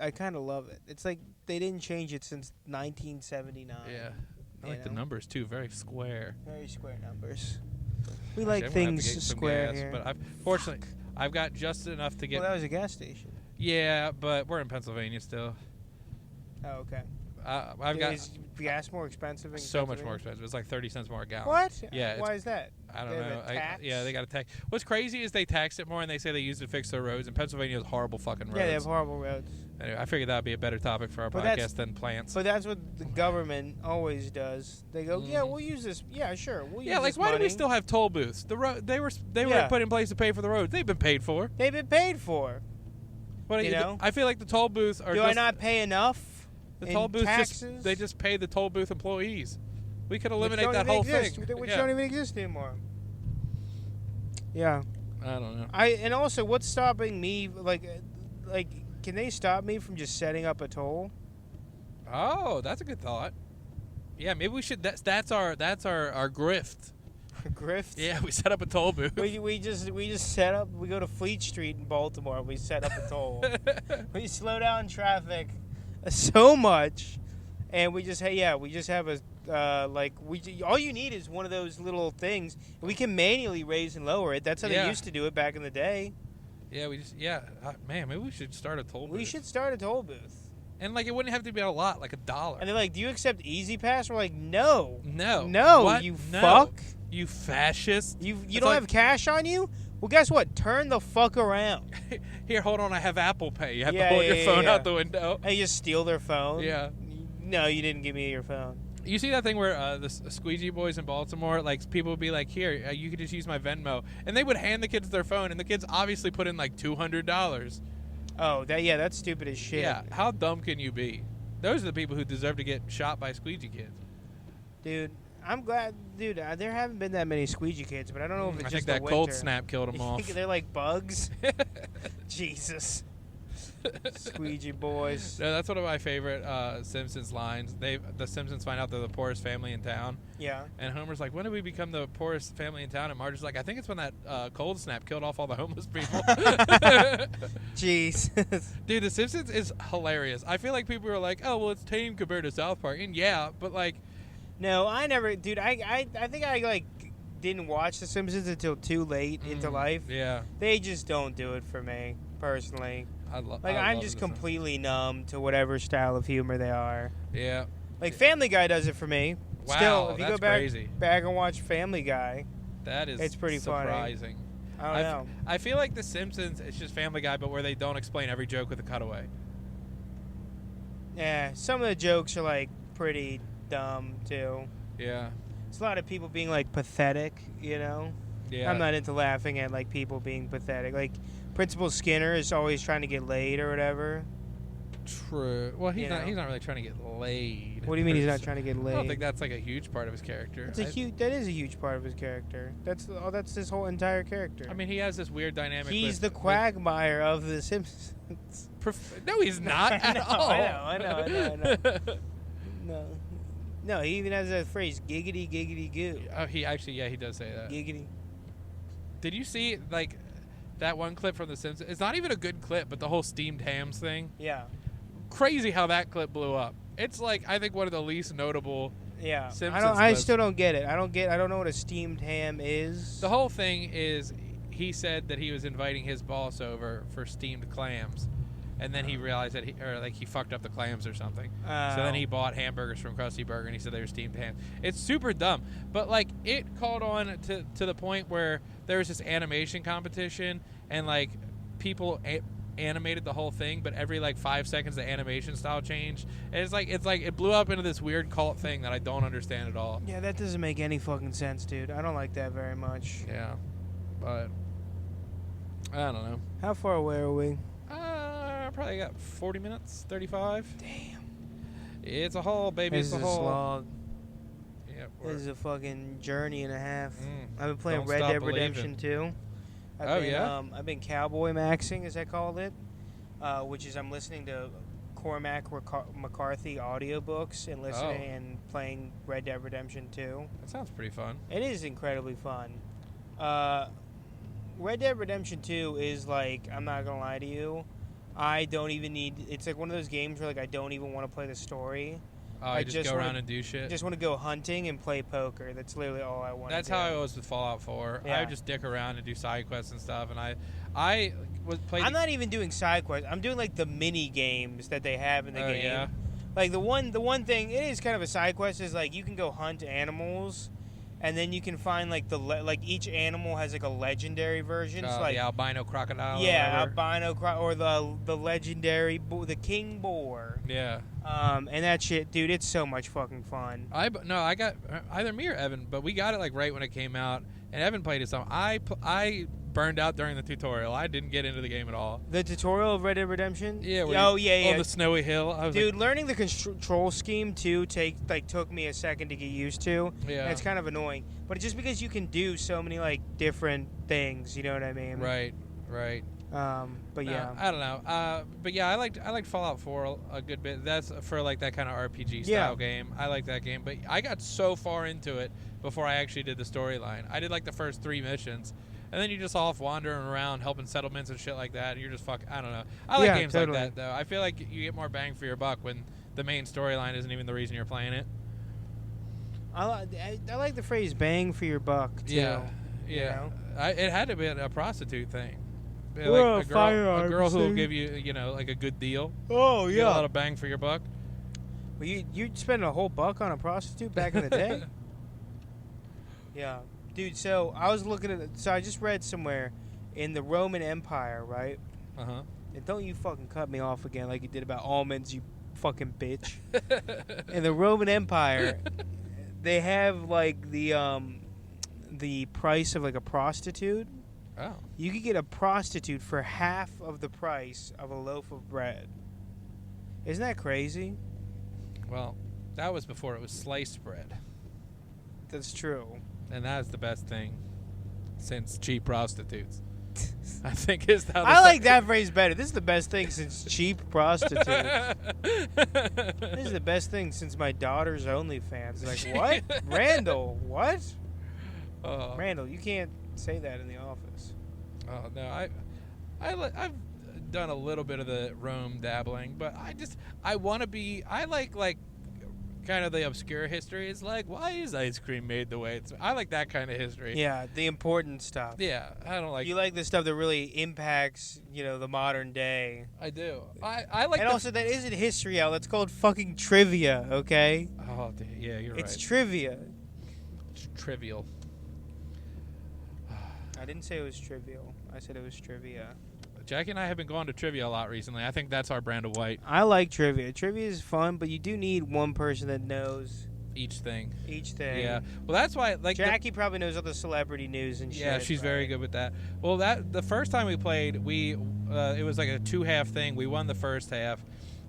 I kind of love it. It's like they didn't change it since 1979. Yeah. I You like the know? numbers too. Very square. Very square numbers. We Actually, like I'm gonna have to things get some square gas, here. But fortunately, I've got just enough to get. Well, that was a gas station. Yeah, but we're in Pennsylvania still. Oh, okay. I've got Is gas more expensive? In so much Pennsylvania? more expensive. It's like 30 cents more a gallon. What? Yeah. Why is that? I don't They have know. a tax? Yeah, they got a tax. What's crazy is they tax it more, and they say they use it to fix their roads. And Pennsylvania has horrible fucking roads. Yeah, they have horrible roads. Anyway, I figured that would be a better topic for our But podcast than plants. But that's what the government always does. They go, yeah, we'll use this. Yeah, sure, we'll use Yeah, like this why do we money. still have toll booths? The they were Yeah. put in place to pay for the roads. They've been paid for. They've been paid for. What You know? I feel like the toll booths are. Do just, I not pay enough? The in toll booths taxes? they just pay the toll booth employees. We could Which eliminate don't that even whole exist, thing. which Yeah. don't even exist anymore. Yeah. I don't know. And also, what's stopping me? Like, can they stop me from just setting up a toll? Oh, that's a good thought. Yeah, maybe we should. That's our grift. Grift. Yeah, we set up a toll booth. We just set up. We go to Fleet Street in Baltimore. We set up a toll. We slow down traffic so much, and we just have a all you need is one of those little things. We can manually raise and lower it. That's how they used to do it back in the day. Yeah, man, maybe we should start a toll booth. We should start a toll booth. And like it wouldn't have to be a lot, like $1. And they're like, "Do you accept Easy Pass?" We're like, "No, no, what? you No. fuck, you fascist. you It's don't like- have cash on you." Well, guess what? Turn the fuck around. Here, hold on, I have Apple Pay. You have Yeah, to hold yeah, your phone yeah. out the window. And you just steal their phone. Yeah. No, you didn't give me your phone. You see that thing where the squeegee boys in Baltimore, like people would be like, "Here, you could just use my Venmo," and they would hand the kids their phone, and the kids obviously put in like $200. Oh, that's stupid as shit. Yeah, how dumb can you be? Those are the people who deserve to get shot by squeegee kids. Dude, I'm glad. Dude, there haven't been that many squeegee kids, but I don't know if it's I just think that the cold winter. snap killed them You off. think they're like bugs? Jesus. Squeegee boys. No, that's one of my favorite Simpsons lines. The Simpsons find out they're the poorest family in town, Yeah. and Homer's like, "When did we become the poorest family in town?" And Marge's like, "I think it's when that cold snap killed off all the homeless people." Jesus. Dude, The Simpsons is hilarious. I feel like people are like, "Oh, well, it's tame compared to South Park," and yeah, but like, No, I never. Dude, I think I didn't watch The Simpsons until too late into life. Yeah, They just don't do it for me personally. I'm I'm just completely numb to whatever style of humor they are. Yeah. Like Family Guy does it for me. Wow, Still, if you that's go back crazy. and watch Family Guy, That is It's pretty funny. surprising. I don't know. I feel like The Simpsons, it's just Family Guy, but where they don't explain every joke with a cutaway. Yeah, some of the jokes are like pretty dumb too. Yeah. It's a lot of people being like pathetic, you know. Yeah. I'm not into laughing at like people being pathetic. Like Principal Skinner is always trying to get laid or whatever. True. Well, he's You not. know. He's not really trying to get laid. What do you mean he's not trying to get laid? I don't think that's like a huge part of his character. That is a huge part of his character. That's his whole entire character. I mean, he has this weird dynamic. He's with, the Quagmire of The Simpsons. No, he's not at all. I know. No, he even has that phrase, giggity, giggity, goo. Oh, he does say that. Giggity. Did you see like that one clip from The Simpsons? It's not even a good clip, but the whole steamed hams thing. Yeah. Crazy how that clip blew up. It's like I think one of the least notable. Yeah. Simpsons I clips. still don't get it. I don't know what a steamed ham is. The whole thing is he said that he was inviting his boss over for steamed clams. And then he realized that he fucked up the clams or something. So then he bought hamburgers from Krusty Burger, and he said they were steamed ham. It's super dumb, but like it caught on to the point where there was this animation competition, and like people animated the whole thing, but every like 5 seconds the animation style changed. And it's like it blew up into this weird cult thing that I don't understand at all. Yeah, that doesn't make any fucking sense, dude. I don't like that very much. Yeah, but I don't know. How far away are we? Probably got 40 minutes, 35. Damn. It's a haul, baby. This It's is a a haul. slog. Yeah, This is a fucking journey and a half. Mm. I've been playing Don't Red stop Dead Redemption believing. 2. I've been cowboy maxing, as I called it, which is I'm listening to Cormac McCarthy audiobooks and listening and playing Red Dead Redemption 2. That sounds pretty fun. It is incredibly fun. Red Dead Redemption 2 is like, I'm not gonna lie to you, I don't even need. It's like one of those games where like I don't even want to play the story. Oh, I you just go around and do shit? I just want to go hunting and play poker. That's literally all I want. That's how I was with Fallout 4. Yeah. I would just dick around and do side quests and stuff, and I was playing. I'm not even doing side quests. I'm doing like the mini games that they have in the game. Yeah. Like the one thing, it is kind of a side quest, is like you can go hunt animals, and then you can find like like each animal has like a legendary version. So like the albino crocodile. yeah, or whatever. or the legendary the king boar. Yeah. And that shit, dude, it's so much fucking fun. I got either me or Evan, but we got it like right when it came out, and Evan played it some. I burned out during the tutorial. I didn't get into the game at all. The tutorial of Red Dead Redemption? Yeah. Yeah. On the snowy hill. I was dude, learning the control scheme too took me a second to get used to. Yeah. And it's kind of annoying, but it's just because you can do so many like different things. You know what I mean? Right. But No, yeah. I don't know. But yeah, I liked Fallout 4 a good bit. That's for like that kind of RPG style game. I like that game, but I got so far into it before I actually did the storyline. I did like the first 3 missions, and then you're just off wandering around helping settlements and shit like that. And you're just I don't know. I like games totally. like that though. I feel like you get more bang for your buck when the main storyline isn't even the reason you're playing it. I like the phrase "bang for your buck" too. Yeah. You know? It had to be a prostitute thing. Well, Like a girl who will give you, like a good deal. Oh You get a lot of bang for your buck. Well, you'd spend a whole buck on a prostitute back in the day. Yeah, dude. So I was looking at. So I just read somewhere in the Roman Empire, right? And don't you fucking cut me off again like you did about almonds, you fucking bitch. In the Roman Empire, they have like the price of like a prostitute. Oh. You could get a prostitute for half of the price of a loaf of bread. Isn't that crazy? Well, that was before it was sliced bread. That's true. And that's the best thing since cheap prostitutes. I think is how I like that phrase better. This is the best thing since cheap prostitutes. This is the best thing since my daughter's OnlyFans. Like, what? Randall, what? Randall, you can't say that in the office. Oh, no. I've done a little bit of the Rome dabbling, but I want to be, I like kind of the obscure history. It's like, why is ice cream made the way it's, I like that kind of history. Yeah, the important stuff. Yeah, I don't like. You like the stuff that really impacts, the modern day. I do. I like. And also, that isn't history, Al. That's called fucking trivia. Okay. Oh, yeah, you're right. It's trivia. It's trivial. I didn't say it was trivial. I said it was trivia. Jackie and I have been going to trivia a lot recently. I think that's our brand of white. I like trivia. Trivia is fun, but you do need one person that knows each thing. Yeah. Well, that's why Jackie probably knows all the celebrity news and shit. Yeah, she's very good with that. Well, the first time we played, it was like a 2-half thing. We won the first half,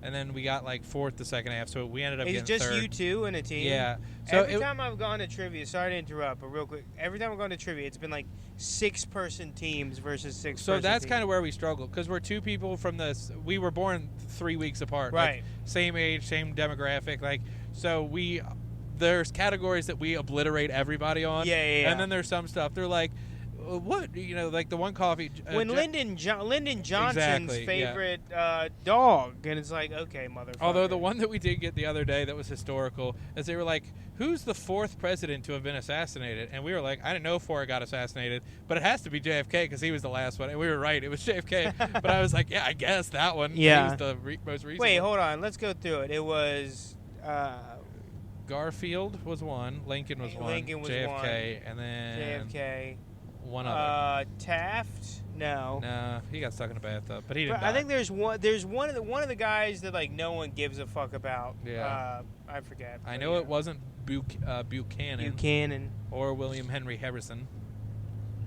and then we got like fourth the second half. So we ended up getting just third. you two in a team. Yeah. So every time I've gone to trivia, sorry to interrupt, but real quick, every time I've gone to trivia, it's been like 6-person teams versus 6-person. So that's kind of where we struggle because we're two people from this. We were born 3 weeks apart. Right. Like, same age, same demographic. Like so there's categories that we obliterate everybody on. Yeah. And then there's some stuff they're like, what like the one coffee. When Lyndon Johnson's Exactly, favorite dog, and it's like, okay, motherfucker. Although the one that we did get the other day that was historical is they were like, who's the 4th president to have been assassinated? And we were like, I didn't know 4 got assassinated, but it has to be JFK because he was the last one. And we were right, it was JFK. But I was like, yeah, I guess that one. Yeah. He was the most recent. Wait, one. hold on. Let's go through it. It was Garfield was one, Lincoln was one, JFK, one. and then JFK. One other. Taft? No. No, he got stuck in a bathtub, but he didn't. I think there's one of the guys that like no one gives a fuck about. Yeah. I forget. I know it wasn't Buchanan. Or William Henry Harrison.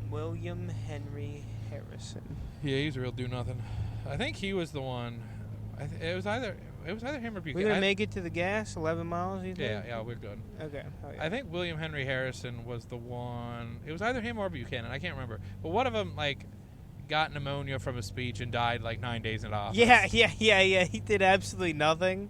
William Henry Harrison. Yeah, he's a real do nothing. I think he was the one. It was either him or Buchanan. We're gonna make it to the gas, 11 miles. You think? Yeah, we're good. Okay. Oh, yeah. I think William Henry Harrison was the one. It was either him or Buchanan. I can't remember. But one of them got pneumonia from a speech and died 9 days in office. Yeah. He did absolutely nothing.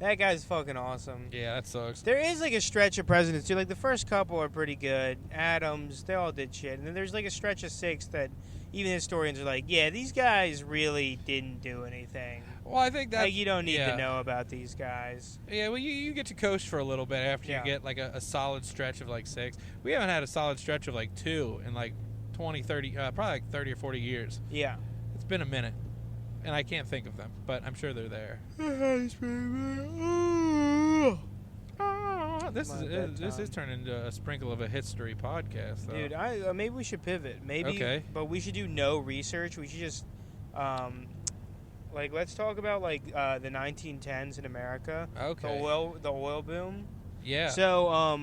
That guy's fucking awesome. Yeah, that sucks. There is a stretch of presidents too. Like the first couple are pretty good. Adams, they all did shit, and then there's a stretch of 6 that even historians are like, yeah, these guys really didn't do anything. Well, I think that you don't need to know about these guys. Yeah, well, you get to coast for a little bit after you get a solid stretch of 6. We haven't had a solid stretch of 2 in 20, 30, probably 30 or 40 years. Yeah. It's been a minute. and I can't think of them, but I'm sure they're there. This is turning into a sprinkle of a history podcast, though. Dude, maybe we should pivot. Maybe, okay. But we should do no research. We should just, let's talk about the 1910s in America. Okay. The oil boom. Yeah. So,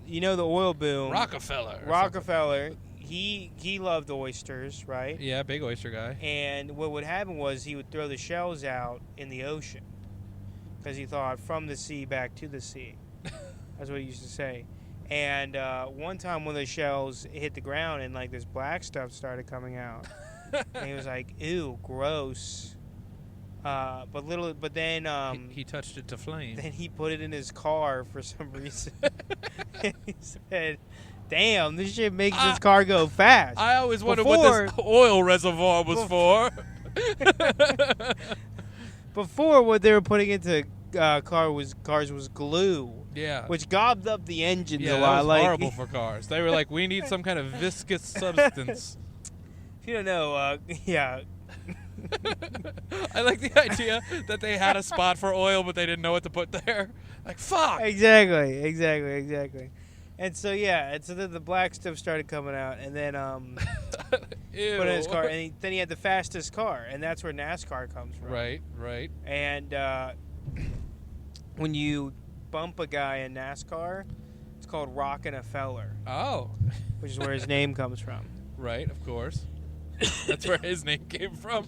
the oil boom. Rockefeller. He loved oysters, right? Yeah, big oyster guy. And what would happen was he would throw the shells out in the ocean because he thought from the sea back to the sea. That's what he used to say. And one time one of the shells hit the ground and this black stuff started coming out. And he was like, ew, gross. But then he touched it to flame. Then he put it in his car for some reason. And he said, damn, this shit makes this car go fast. I always wondered what this oil reservoir was for. Before, what they were putting into cars was glue. Yeah. Which gobbled up the engines that a lot. was horrible for cars. They were like, we need some kind of viscous substance. If you don't know, yeah. I like the idea that they had a spot for oil, but they didn't know what to put there. Like, fuck. Exactly. And so, then the black stuff started coming out, and then put it in his car, and then he had the fastest car, and that's where NASCAR comes from. Right. And when you bump a guy in NASCAR, it's called rockin' a feller. Oh. Which is where his name comes from. Right, of course. That's where his name came from.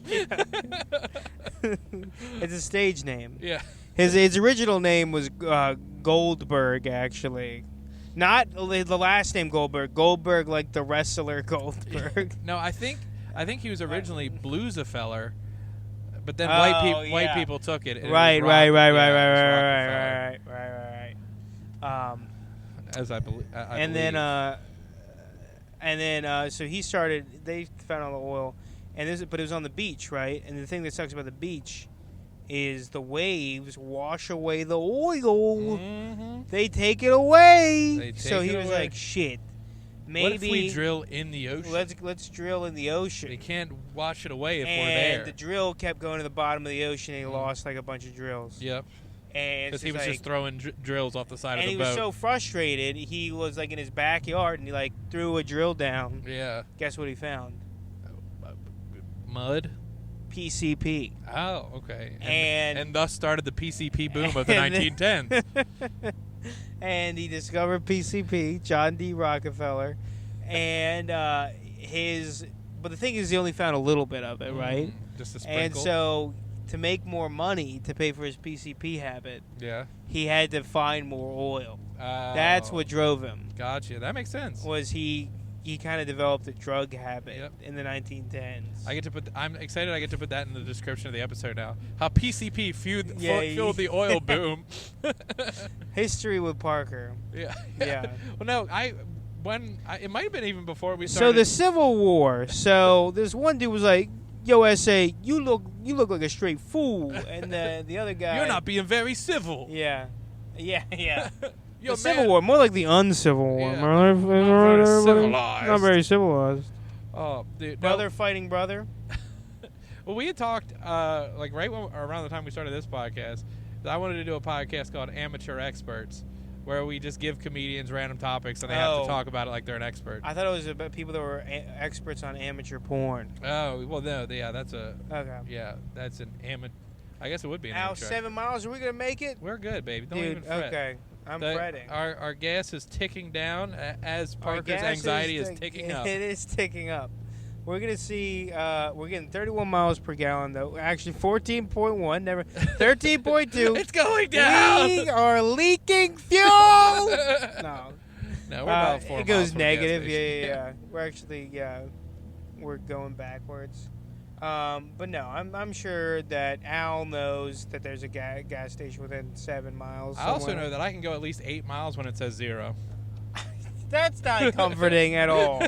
It's a stage name. Yeah. His original name was Goldberg, actually. Not the last name Goldberg. Goldberg, like the wrestler Goldberg. No, I think he was originally Blues-a-feller, but then white people took it. And Right. As I believe. And then so he started. They found all the oil, but it was on the beach, right? And the thing that sucks about the beach is the waves wash away the oil. Mm-hmm. They take it away. So he was like, "Shit, maybe what if we drill in the ocean? Let's drill in the ocean. They can't wash it away if we're there." there. The drill kept going to the bottom of the ocean, and he lost a bunch of drills. Yep. Because he was just throwing drills off the side of the boat. And he was so frustrated, he was in his backyard, and he threw a drill down. Yeah. Guess what he found? Mud. PCP. Oh, okay. And thus started the PCP boom of the 1910s. And he discovered PCP, John D. Rockefeller, and but the thing is, he only found a little bit of it, right? Just a sprinkle. And so, to make more money to pay for his PCP habit, he had to find more oil. That's what drove him. Gotcha. That makes sense. Was he kind of developed a drug habit in the 1910s. I'm excited I get to put that in the description of the episode now. How PCP fueled the oil boom. History with Parker. Yeah. Well, no, it might have been even before we started. So the Civil War. So this one dude was like, "Yo, SA, you look like a straight fool," and the other guy, "You're not being very civil." Yeah. Yo, the Civil War, more like the uncivil war. Not very civilized. Not very civilized. Oh, dude. Brother fighting brother. Well, we had talked around the time we started this podcast. I wanted to do a podcast called Amateur Experts, where we just give comedians random topics and they have to talk about it like they're an expert. I thought it was about people that were experts on amateur porn. Oh, well, no, that's a... Okay. Yeah, that's an amateur... I guess it would be an Al, amateur. 7 miles, are we going to make it? We're good, baby. Don't Dude, even fret. Okay. I'm fretting. Our gas is ticking down as Parker's anxiety is ticking up. It is ticking up. We're going to see, we're getting 31 miles per gallon, though. Actually, 14.1, never, 13.2. It's going down! We are leaking fuel! No, we're about 4 it goes miles from negative. the gas station. Yeah. We're actually, we're going backwards. But no, I'm sure that Al knows that there's a gas station within 7 miles. I also know that I can go at least 8 miles when it says 0. That's not comforting at all.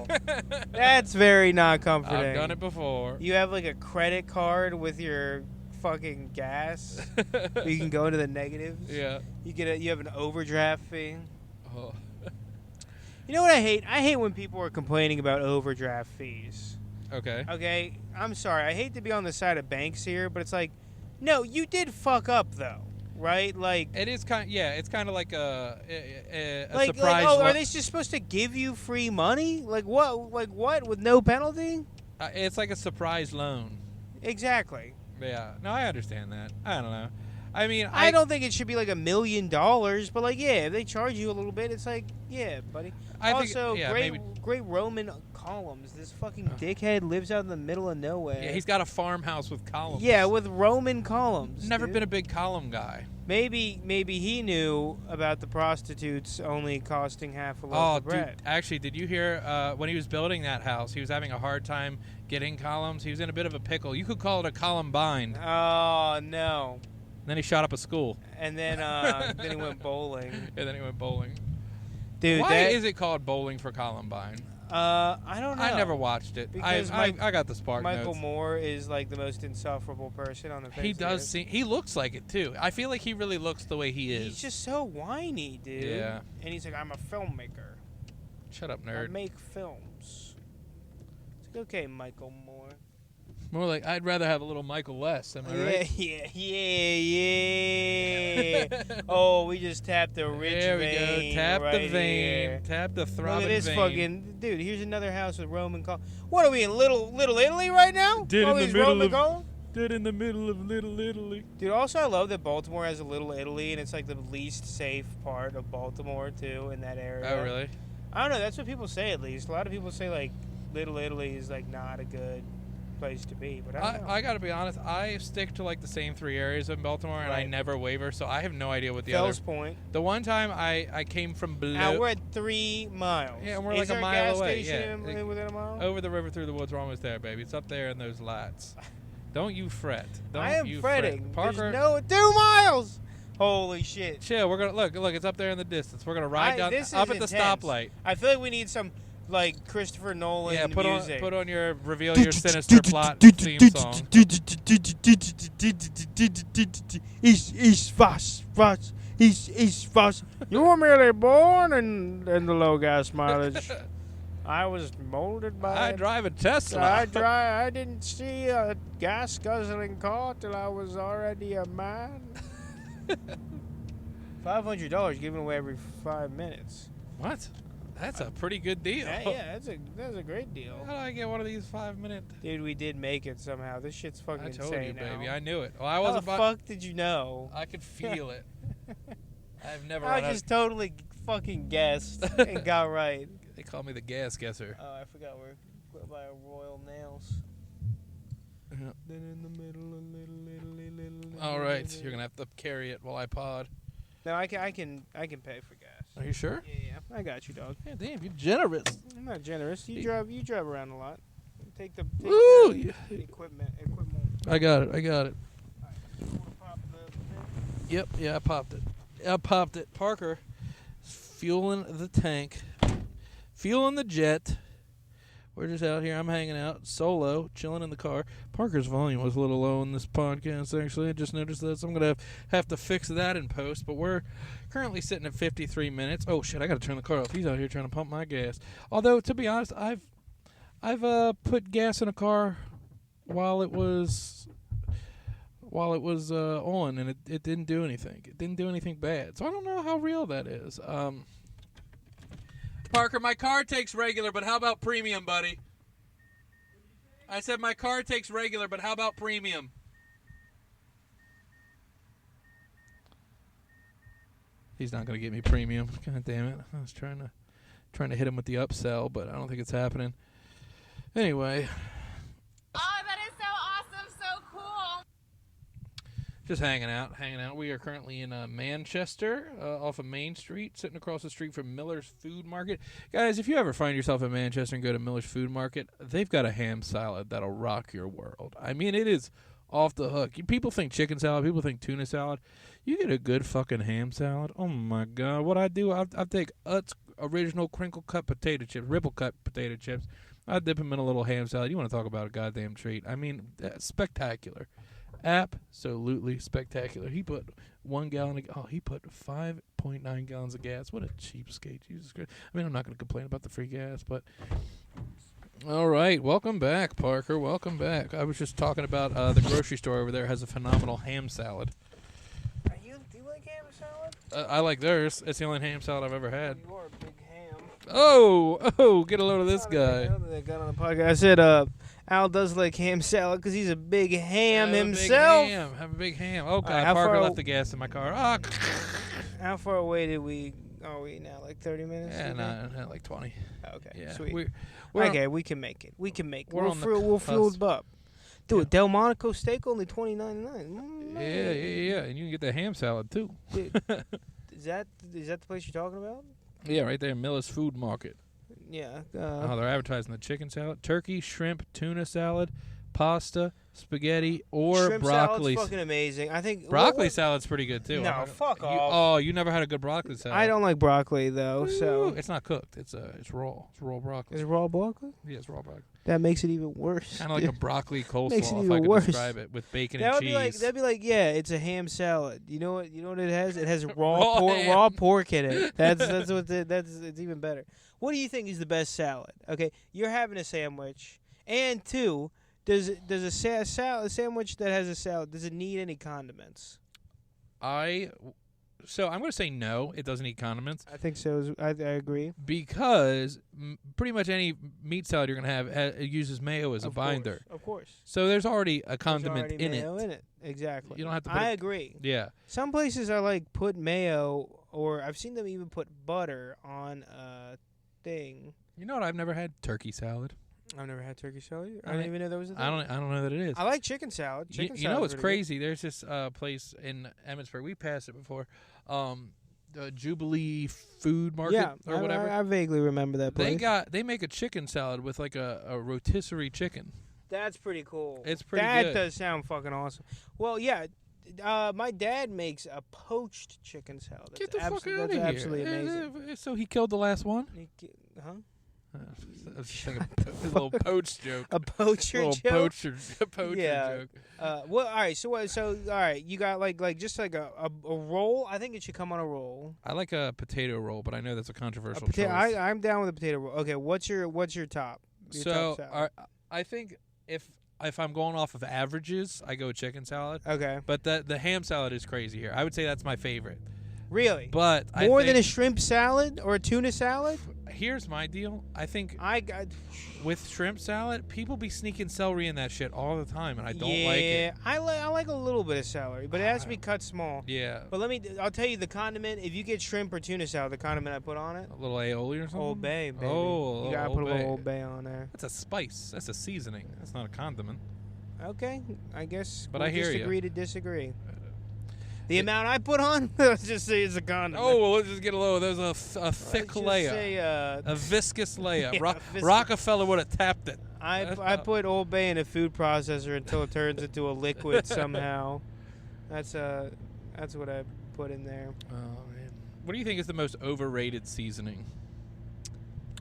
That's very not comforting. I've done it before. You have a credit card with your fucking gas. You can go into the negatives. Yeah. You have an overdraft fee. Oh. You know what I hate? I hate when people are complaining about overdraft fees. Okay. Okay, I'm sorry. I hate to be on the side of banks here, but it's like, no, you did fuck up though, right? Like, It is it's kind of like a surprise. oh, are they just supposed to give you free money? Like what? Like what? With no penalty? It's like a surprise loan. Exactly. Yeah. No, I understand that. I don't know. I mean, I don't think it should be like $1 million, but like, yeah, if they charge you a little bit, it's like, yeah, buddy. Also, great Roman columns. This fucking dickhead lives out in the middle of nowhere. Yeah, he's got a farmhouse with columns. Yeah, with Roman columns. Never been a big column guy. Maybe he knew about the prostitutes only costing half a loaf of bread. Dude, actually, did you hear when he was building that house, he was having a hard time getting columns. He was in a bit of a pickle. You could call it a columbine. Oh, no. Then he shot up a school. And then then he went bowling. Dude, Why is it called Bowling for Columbine? I don't know. I never watched it. I got the spark Michael notes. Moore is like the most insufferable person on the face He of does the seem. He looks like it too. I feel like he really looks the way he is. He's just so whiny, dude. Yeah. And he's like, I'm a filmmaker. Shut up, I nerd. make films. It's like, okay, Michael Moore. More like I'd rather have a little Michael less. Am I right? Yeah. Oh, we just tapped the rich There we vein. go. Tap right the vein. here. Tap the throbbing Look at this vein. fucking dude. Here's another house with Roman columns. What are we in Little Italy right now? Dead All in the these middle Roman of- columns? Dead in the middle of Little Italy. Dude, also I love that Baltimore has a Little Italy, and it's like the least safe part of Baltimore too, in that area. Oh, really? I don't know. That's what people say, at least. A lot of people say like Little Italy is like not a good place to be, but I don't know. I gotta be honest. I stick to like the same 3 areas in Baltimore, and I Right. never waver. So I have no idea what the Fells other. Point. The one time I came from below. Now we're at 3 miles. Yeah, we're Is like there a mile gas away. Station Yeah. within a mile? Over the river through the woods. We're almost there, baby. It's up there in those lights. Don't you fret. Don't I am you fretting. Fret. Parker, There's no 2 miles. Holy shit! chill. We're gonna look. It's up there in the distance. We're gonna ride down This up is at the intense. stoplight. I feel like we need some like Christopher Nolan Yeah, music. put on your reveal your sinister plot theme song. He's fast. He's fast. You were merely born in the low gas mileage. I was molded by. I drive a Tesla. I didn't see a gas guzzling car till I was already a man. $500 given away every 5 minutes. What? That's a pretty good deal. Yeah, that's a great deal. How do I get one of these 5-minute? Dude, we did make it somehow. This shit's fucking I told insane you, baby. now. I knew it. Well, I How wasn't. the fuck did you know? I could feel it. I've never. I run out- just totally fucking guessed and got right. They call me the gas guesser. Oh, I forgot we're by Royal Nails. Yeah. Then in the middle, a little. All right, you're gonna have to carry it while I pod. No, I can pay for gas. Are you sure? Yeah, I got you, dog. Yeah, damn, you're generous. I'm not generous. You drive around a lot. Take the Woo! equipment. I got it. Alright, you wanna pop the thing? Yep. Yeah, I popped it. Parker, fueling the tank, fueling the jet. We're just out here. I'm hanging out solo, chilling in the car. Parker's volume was a little low in this podcast, actually. I just noticed that, so I'm going to have to fix that in post. But we're currently sitting at 53 minutes. Oh, shit, I got to turn the car off. He's out here trying to pump my gas. Although, to be honest, I've put gas in a car while it was on, and it didn't do anything. It didn't do anything bad. So I don't know how real that is. Parker, my car takes regular, but how about premium, buddy? I said my car takes regular, but how about premium? He's not going to get me premium. God damn it. I was trying to hit him with the upsell, but I don't think it's happening. Anyway. Oh, that is so awesome, so cool. Just hanging out. We are currently in Manchester, off of Main Street, sitting across the street from Miller's Food Market. Guys, if you ever find yourself in Manchester and go to Miller's Food Market, they've got a ham salad that'll rock your world. I mean, it is off the hook. People think chicken salad, people think tuna salad. You get a good fucking ham salad. Oh my God! What I do, I take Utz original crinkle cut potato chips, ripple cut potato chips. I dip them in a little ham salad. You want to talk about a goddamn treat? I mean, spectacular. Absolutely spectacular. He put 1 gallon he put 5.9 gallons of gas. What a cheapskate. Jesus Christ. I mean, I'm not going to complain about the free gas, but All right, welcome back, Parker. Welcome back. I was just talking about the grocery store over there has a phenomenal ham salad. Do you like ham salad? I like theirs. It's the only ham salad I've ever had. You are a big ham. Oh, get a load of this guy. They got on the podcast. I said, Al does like ham salad because he's a big ham Have himself. Have a big ham. Oh, God, how Parker far- left the gas in my car. Oh, How far away did we? Are we now? Like 30 minutes? yeah, you think? no, like 20. Okay. Yeah, Sweet. we're Okay, we can make it. We're on the We'll fuel cusp. it up. Dude, Yeah. Delmonico steak only $20.99. Yeah, and you can get the ham salad too. Dude, is that the place you're talking about? Yeah, right there, Millis Food Market. Yeah. Oh, they're advertising the chicken salad, turkey, shrimp, tuna salad, pasta, spaghetti, or shrimp broccoli. salad's fucking amazing. I think Broccoli salad's pretty good too. No, fuck off. Oh, you never had a good broccoli salad. I don't like broccoli though, Ooh, so it's not cooked. It's raw. It's raw broccoli. is it raw broccoli? Yeah, it's raw broccoli. That makes it even worse. Kind of like a broccoli Makes it coleslaw, if even I could worse. describe it, with bacon That and would cheese. be like yeah, it's a ham salad. You know what it has? It has Raw ham. raw pork in it. That's it's even better. What do you think is the best salad? Okay, you're having a sandwich, and two, does a salad sandwich that has a salad, does it need any condiments? So I'm going to say no, it doesn't need condiments, I think so. I agree. because pretty much any meat salad you're going to have it uses mayo as a binder. Of course. So there's already a There's condiment already in mayo it. in it. Exactly. You don't have to put I it- agree. Yeah. Some places are like put mayo, or I've seen them even put butter on a thing. You know what? I've never had turkey salad. I've never had turkey salad. I I don't mean, even know there was a thing. I don't know that it is. I like chicken salad. You Chicken know salad's what's pretty crazy? There's this place in Emmitsburg. We passed it before. The Jubilee Food good. Market Yeah, or whatever. I vaguely remember that place. They make a chicken salad with like a rotisserie chicken. That's pretty cool. It's pretty That good. does sound fucking awesome. Well, yeah. My dad makes a poached chicken salad. Get the fuck out That's of here! absolutely amazing. So he killed the last one. Huh? I was just thinking a little poached joke. A poacher little joke? poacher Yeah. joke. Well, all right. So all right. You got like just like a roll. I think it should come on a roll. I like a potato roll, but I know that's a controversial Potato. choice. I'm down with a potato roll. Okay. What's your top? Your So top salad? I think if I'm going off of averages, I go with chicken salad. Okay. But the ham salad is crazy here. I would say that's my favorite. Really? But More I than a think, shrimp salad or a tuna salad? here's my deal. I think I got. with shrimp salad, people be sneaking celery in that shit all the time, and I don't yeah, like it. I like a little bit of celery, but it has to be cut small. Yeah, But I'll tell you the condiment. If you get shrimp or tuna salad, the condiment I put on it, a little aioli or something. Old Bay, baby. Oh, you gotta Old put a little Bay. Old Bay on there. That's a spice. That's a seasoning. That's not a condiment. Okay, I guess. But we'll I hear just ya. agree to disagree. The amount I put on, let's just say it's a condiment. Oh, well, let's just get a little. There's a thick Let's just layer, say, a viscous layer. Yeah, viscous. Rockefeller would have tapped it. I put Old Bay in a food processor until it turns into a liquid somehow. That's what I put in there. Oh man, what do you think is the most overrated seasoning?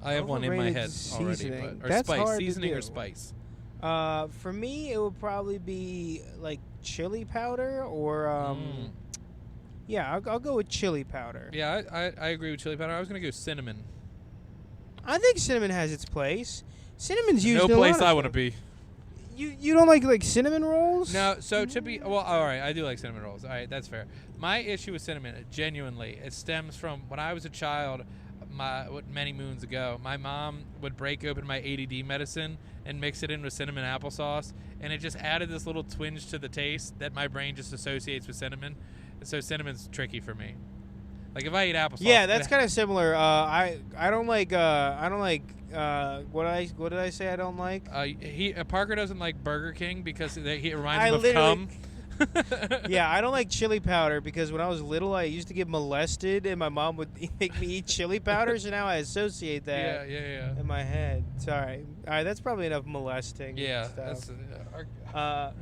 I have one in my Overrated head seasoning. already, but, or That's spice, hard to seasoning or do. spice. For me, it would probably be like chili powder or yeah, I'll go with chili powder. Yeah, I agree with chili powder. I was gonna go cinnamon. I think cinnamon has its place. Cinnamon's used No in a place lot of I want to things. be. You don't like cinnamon rolls? No, so to be well, all right. I do like cinnamon rolls. All right, that's fair. My issue with cinnamon, genuinely, it stems from when I was a child. Many moons ago, my mom would break open my ADD medicine and mix it in with cinnamon applesauce, and it just added this little twinge to the taste that my brain just associates with cinnamon. And so cinnamon's tricky for me. Like if I eat applesauce, Yeah, that's kind of similar. I don't like what did I say I don't like? Parker doesn't like Burger King because it reminds I him of literally- cum. Yeah, I don't like chili powder because when I was little, I used to get molested, and my mom would make me eat chili powder. So now I associate that Yeah. in my head. Sorry. All right, that's probably enough molesting. Yeah, and that's stuff. I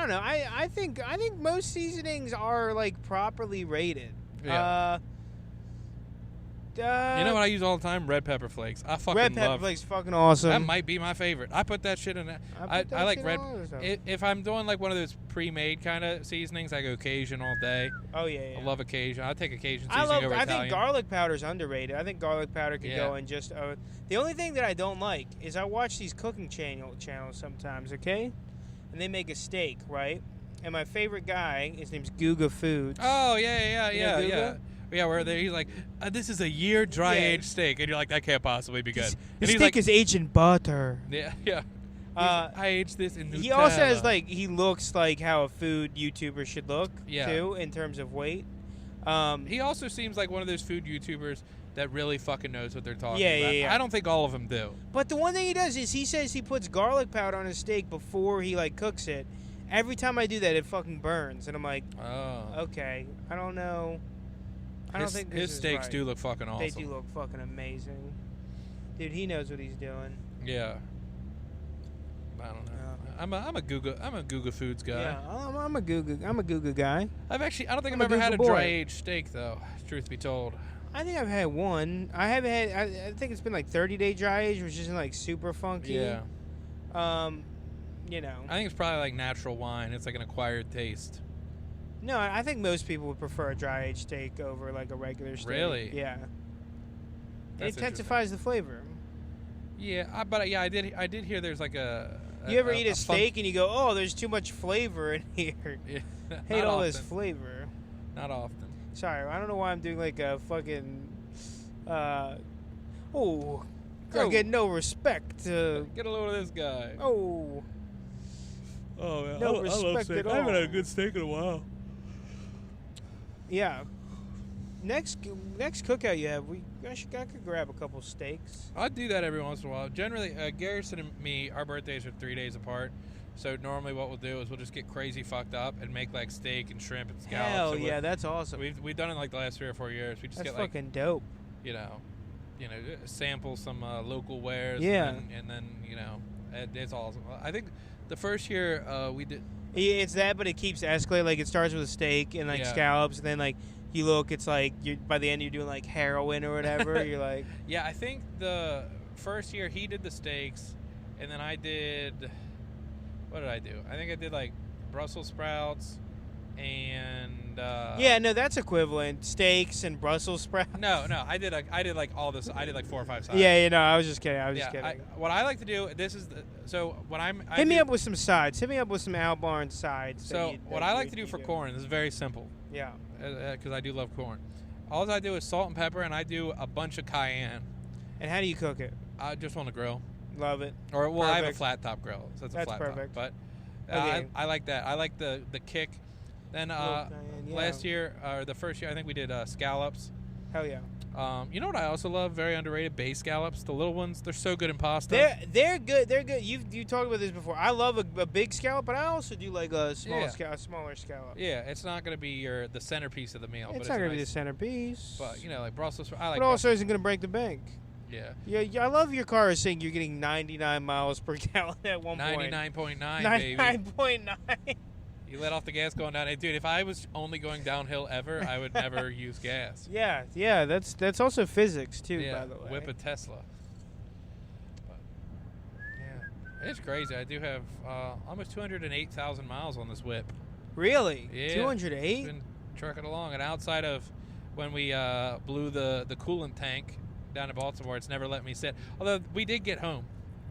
don't know. I think most seasonings are like properly rated. Yeah. You know what I use all the time? Red pepper flakes. I fucking Red pepper love. flakes, fucking awesome. That might be my favorite. I put that shit in it. I like red. If I'm doing like one of those pre-made kind of seasonings, I go Cajun all day. Oh yeah. I love a Cajun. I take a Cajun seasoning over Italian. I think garlic powder's underrated. I think garlic powder could go in just. The only thing that I don't like is I watch these cooking channels sometimes. Okay, and they make a steak, right? And my favorite guy, his name's Guga Foods. Oh yeah. Yeah, where he's like, this is a year dry aged steak, and you're like, that can't possibly be good. The steak is aged in butter. Yeah. I aged this in Nutella. He also has he looks like how a food YouTuber should look too, in terms of weight. He also seems like one of those food YouTubers that really fucking knows what they're talking about. Yeah. I don't think all of them do. But the one thing he does is he says he puts garlic powder on his steak before he cooks it. Every time I do that, it fucking burns, and I'm like, oh, okay, I don't know. I don't think his steaks do look fucking awesome. They do look fucking amazing, dude. He knows what he's doing. Yeah. I don't know. I'm a Guga Foods guy. Yeah, I'm a Guga guy. I don't think I've ever had a dry aged steak though. Truth be told. I think I've had one. I haven't had. I think it's been 30-day dry age, which isn't super funky. Yeah. You know. I think it's probably like natural wine. It's like an acquired taste. No, I think most people would prefer a dry aged steak over a regular steak. Really? Yeah. It intensifies the flavor. Yeah, I did hear there's You ever eat a steak and you go, oh, there's too much flavor in here. Yeah. Hate all this flavor. Not often. Sorry, I don't know why I'm doing a fucking. I get no respect. Get a load of this guy. Oh. Oh man, no respect at all. I haven't had a good steak in a while. Yeah. Next cookout you have, I could grab a couple steaks. I do that every once in a while. Generally, Garrison and me, our birthdays are 3 days apart. So normally what we'll do is we'll just get crazy fucked up and make steak and shrimp and scallops. Hell yeah, that's awesome. We've done it the last 3 or 4 years. We just that's get fucking dope. You know, sample some local wares. Yeah. And then it's awesome. I think the first year we did. It's that, but it keeps escalating. It starts with a steak and scallops, and then you look, it's by the end you're doing heroin or whatever. You're like, yeah. I think the first year he did the steaks, and then I did. What did I do? I think I did Brussels sprouts and. Yeah, no, that's equivalent. Steaks and Brussels sprouts. No, I did all this. I did 4 or 5 sides. Yeah, I was just kidding. I was just kidding. What I like to do, hit me up with some sides. Hit me up with some Al Barnes sides. So what I like to do for corn is very simple. Yeah. Because I do love corn. All I do is salt and pepper, and I do a bunch of cayenne. And how do you cook it? I just on the grill. Love it. Or I have a flat top grill, so that's a flat perfect. top. But I like that. I like the kick. Then last year, or the first year, I think we did scallops. Hell yeah. You know what I also love? Very underrated, bay scallops. The little ones, they're so good in pasta. They're good. They're good. You talked about this before. I love a big scallop, but I also do a smaller scallop. Yeah, it's not going to be the centerpiece of the meal. It's not going to be the centerpiece. But Brussels. I like. But also isn't going to break the bank. Yeah. Yeah. I love your car is saying you're getting 99 miles per gallon at one point. 99.9, baby. 99.9. You let off the gas going down. Hey, dude, if I was only going downhill ever, I would never use gas. Yeah, that's also physics too, by the way. Whip a Tesla. But, yeah, it's crazy. I do have almost 208,000 miles on this whip. Really? Yeah. 208? It's been trucking along, and outside of when we blew the coolant tank down in Baltimore, it's never let me sit. Although we did get home.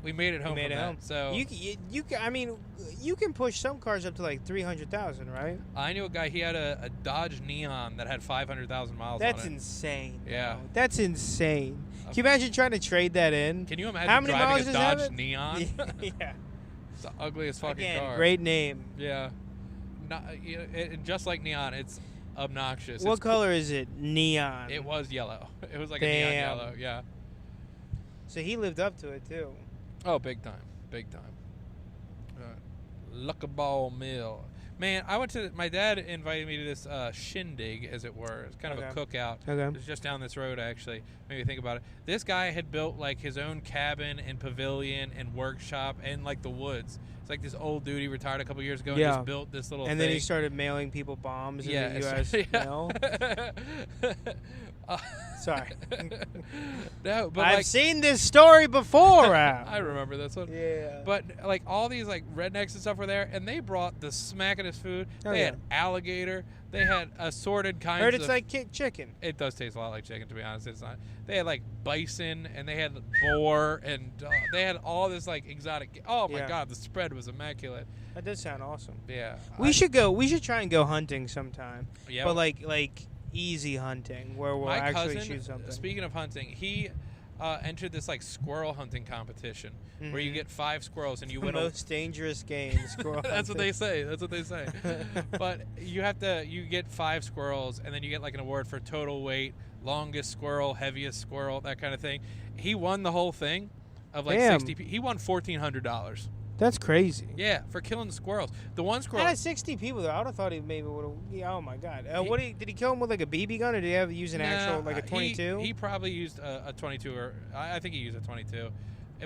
We made it home from that. So you can push some cars up to 300,000, right? I knew a guy. He had a Dodge Neon that had 500,000 miles on it. That's insane. Yeah, that's insane. Can you imagine trying to trade that in? Can you imagine how many driving miles a Dodge Neon? Yeah, it's the ugliest fucking car. Great name. Yeah, just like Neon, it's obnoxious. What color is it? Neon. It was yellow. It was a neon yellow. Yeah. So he lived up to it too. Oh, big time. Luckaball Mill. Man, my dad invited me to this shindig, as it were. It's kind of a cookout. Okay. It's just down this road, actually. Maybe think about it. This guy had built, like, his own cabin and pavilion and workshop in, like, the woods. It's like this old dude, he retired a couple years ago and just built this little and thing. then he started mailing people bombs in the U.S. mail. Sorry. No, but I've seen this story before, Al. I remember this one. Yeah. But, like, all these, like, rednecks and stuff were there, and they brought the smackingest food. They had alligator. They had assorted kinds of... Heard it's like chicken. It does taste a lot like chicken, to be honest. It's not. They had, like, bison, and they had boar, and they had all this, like, exotic... Oh, my God, the spread was immaculate. That does sound awesome. Yeah. We should try and go hunting sometime. Yeah. But, like easy hunting, where we'll actually shoot something. Speaking of hunting, he entered this, like, squirrel hunting competition where you get 5 squirrels and you win the most dangerous game, squirrel hunting. That's what they say. But you get 5 squirrels, and then you get, like, an award for total weight, longest squirrel, heaviest squirrel, that kind of thing. He won the whole thing of, like, 60 He won $1,400. That's crazy. Yeah, for killing the squirrels. The one squirrel... Out of 60 people, though, I would have thought he maybe would have... Yeah, oh, my God. Did he kill him with, like, a BB gun, or did he use an actual, like, a 22? He probably used a 22, or... I think he used a 22.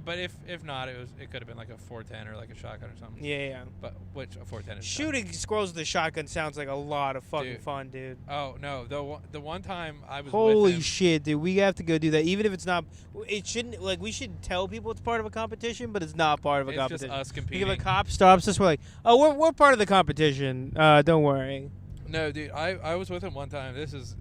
But if not, it could have been like a 410 or like a shotgun or something. Yeah. But which a 410 is. Shooting squirrels with a shotgun sounds like a lot of fucking fun, dude. Oh no, the one time I was. Holy with him, shit, dude! We have to go do that, even if it's not. It shouldn't we should tell people it's part of a competition, but it's not part of a competition. It's just us competing. If a cop stops us, we're like, oh, we're part of the competition. Don't worry. No, dude, I was with him one time. This is.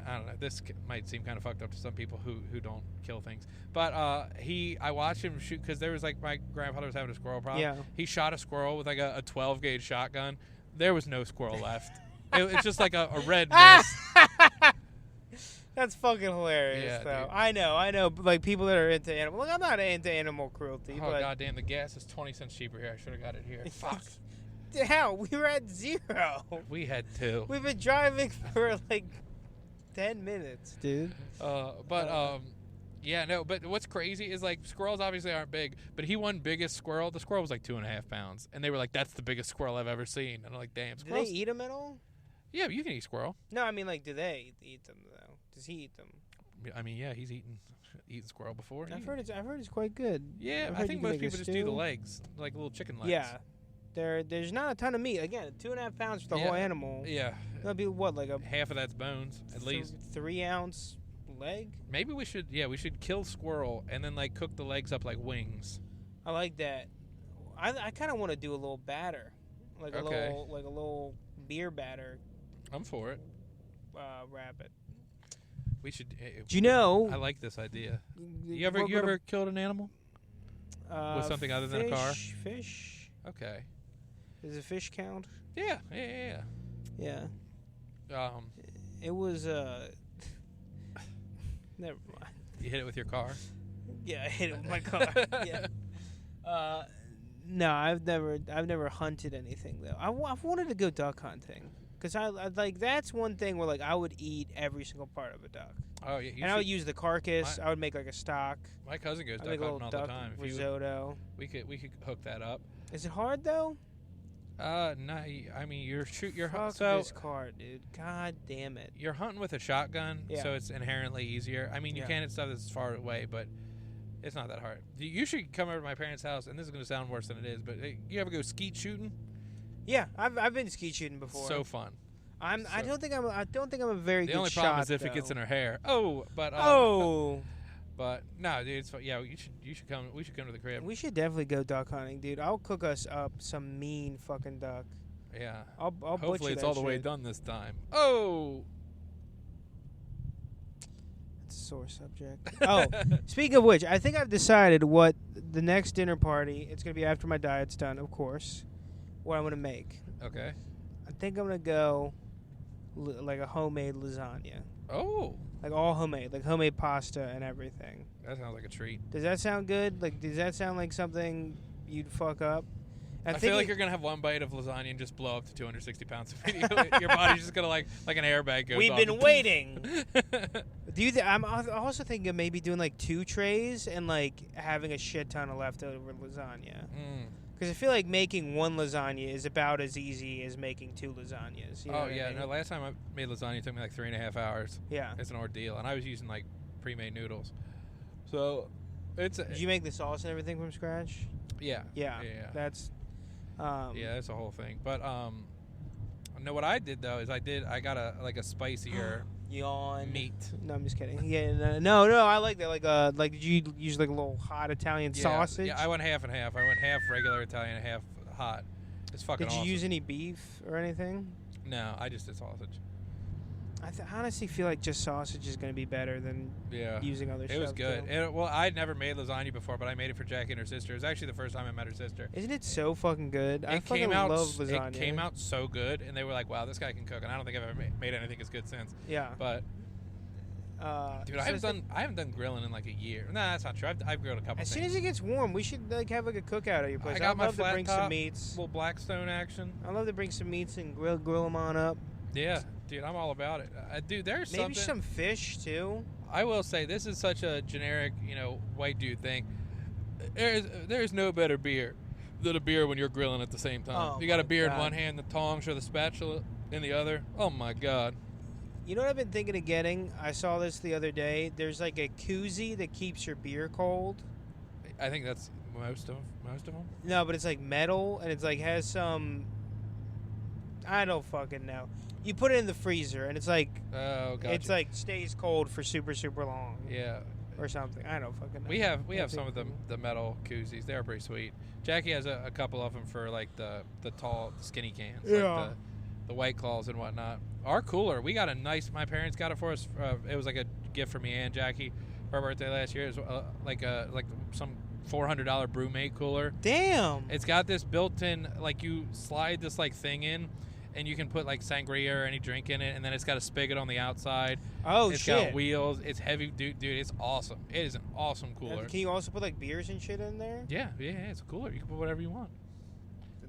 I don't know. This might seem kind of fucked up to some people who don't kill things. But I watched him shoot because there was like my grandfather was having a squirrel problem. Yeah. He shot a squirrel with like a 12 gauge shotgun. There was no squirrel left. It's just like a red mist. That's fucking hilarious, though. Dude. I know. Like people that are into animal. Look, I'm not into animal cruelty. Oh but goddamn! The gas is 20 cents cheaper here. I should have got it here. Fuck. How? We were at 0. We had 2. We've been driving for like 10 minutes, dude. Yeah, no, but what's crazy is, like, squirrels obviously aren't big, but he won biggest squirrel. The squirrel was, like, 2.5 pounds. And they were like, that's the biggest squirrel I've ever seen. And I'm like, damn, squirrels. Do they eat them at all? Yeah, you can eat squirrel. No, I mean, like, do they eat them, though? Does he eat them? I mean, yeah, he's eaten squirrel before. I've heard it's quite good. Yeah, I think most people just do the legs, like little chicken legs. Yeah. There's not a ton of meat. Again, 2.5 pounds for the whole animal. Yeah. That'd be what, like a half of that's bones, at least. 3 ounce leg? Maybe we should kill squirrel and then like cook the legs up like wings. I like that. I kind of want to do a little batter, like a little beer batter. I'm for it. Wrap it. We should. Do you know? I like this idea. You ever killed an animal with something other than a car? Fish. Okay. Does a fish count? Yeah. Yeah. It was never mind. You hit it with your car? Yeah, I hit it with my car. Yeah. No, I've never hunted anything though. I've wanted to go duck hunting because I like that's one thing where like I would eat every single part of a duck. Oh yeah. And I would use the carcass. I would make like a stock. My cousin goes duck hunting all the time. Risotto. We could hook that up. Is it hard though? No. I mean, you're Fuck this card, dude. God damn it. You're hunting with a shotgun, so it's inherently easier. I mean, you can at stuff that's far away, but it's not that hard. You should come over to my parents' house, and this is going to sound worse than it is, but you ever go skeet shooting? Yeah, I've been skeet shooting before. So fun. I don't think I'm a very good shot. The only problem is if it gets in her hair. But no, dude, it's fun. Yeah, you should come. We should come to the crib. We should definitely go duck hunting, dude. I'll cook us up some mean fucking duck. Yeah. I'll Hopefully it's all the way done this time. It's a sore subject. Speaking of which, I think I've decided what the next dinner party. It's gonna be after my diet's done, of course. What I'm gonna make. Okay. I think I'm gonna go like a homemade lasagna. Oh. Like all homemade, like homemade pasta and everything. That sounds like a treat. Does that sound good? Like, does that sound like something you'd fuck up? I feel like you're gonna have one bite of lasagna and just blow up to 260 pounds immediately. Your body's just gonna like an airbag goes. We've been waiting. I'm also thinking of maybe doing like 2 trays and like having a shit ton of leftover lasagna. Because I feel like making one lasagna is about as easy as making 2 lasagnas. You know Oh what I yeah, mean? no. Last time I made lasagna, it took me like 3.5 hours. Yeah. It's an ordeal, and I was using like pre-made noodles. So it's Did you make the sauce and everything from scratch? yeah. Yeah. Yeah. That's. Yeah, that's the whole thing. But no, what I did though is I got a spicier Yawn. meat. No, I'm just kidding. Yeah, no, I like that. Like did you use like a little hot Italian sausage? Yeah, I went half and half. I went half regular Italian and half hot. It's fucking Did you awesome. use any beef or anything? No, I just did sausage. I honestly feel like just sausage is going to be better than Yeah. using other stuff. It was good. too. Well, I'd never made lasagna before, but I made it for Jackie and her sister. It was actually the first time I met her sister. Isn't it so fucking good? I It fucking came out. love lasagna. It came out so good, and they were like, "Wow, this guy can cook." And I don't think I've ever made anything as good since. Yeah. But dude, so I haven't done grilling in like a year. No, that's not true. I've grilled a couple. As things. soon as it gets warm, we should like have like a cookout at your place. I got I'd my love to flat bring top, some meats. little Blackstone action. I'd love to bring some meats and grill them on up. Yeah, dude, I'm all about it. Dude, there's Maybe something. some fish too. I will say this is such a generic, white dude thing. There's no better beer than a beer when you're grilling at the same time. Oh You got a my beer in God. one hand, the tongs or the spatula in the other. Oh my God. You know what I've been thinking of getting? I saw this the other day. There's like a koozie that keeps your beer cold. I think that's most of them. No, but it's like metal and it's like has some. I don't fucking know. You put it in the freezer and it's like Oh, gotcha. it's like stays cold for super long. Yeah. Or something. I don't fucking know. We have That's some of cool. the metal koozies. They're pretty sweet. Jackie has a couple of them for like the tall, skinny cans, Yeah. like the White Claws and whatnot. Our cooler, we got a nice. My parents got it for us. It was like a gift for me and Jackie for our birthday last year. It was like some $400 brewmate cooler. Damn. It's got this built-in, like you slide this like thing in, and you can put like sangria or any drink in it, and then it's got a spigot on the outside. Oh It's shit. got wheels. It's heavy, dude. It's awesome. It is an awesome cooler. Can you also put like beers and shit in there? Yeah, it's a cooler. You can put whatever you want.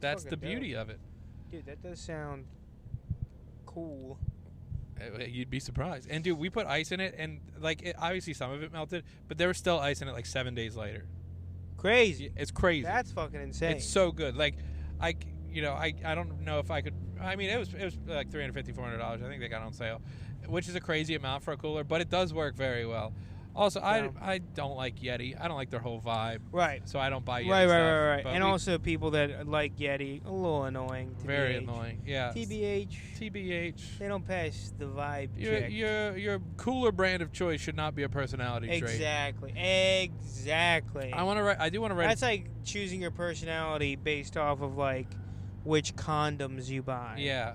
That's the fucking beauty dope. of it. Dude, that does sound cool. You'd be surprised. And dude, we put ice in it, and like obviously some of it melted, but there was still ice in it like 7 days later. Crazy. It's crazy. That's fucking insane. It's so good. Like I don't know if I could. I mean, it was like $350, $400. I think they got on sale, which is a crazy amount for a cooler, but it does work very well. Also, Yeah. I don't like Yeti. I don't like their whole vibe. right. So I don't buy Yeti Right. stuff. But And also people that like Yeti, a little annoying. very TBH. annoying. Yeah. TBH. They don't pass the vibe check. Your cooler brand of choice should not be a personality trait. Exactly. I do want to write. That's like choosing your personality based off of like which condoms you buy. Yeah.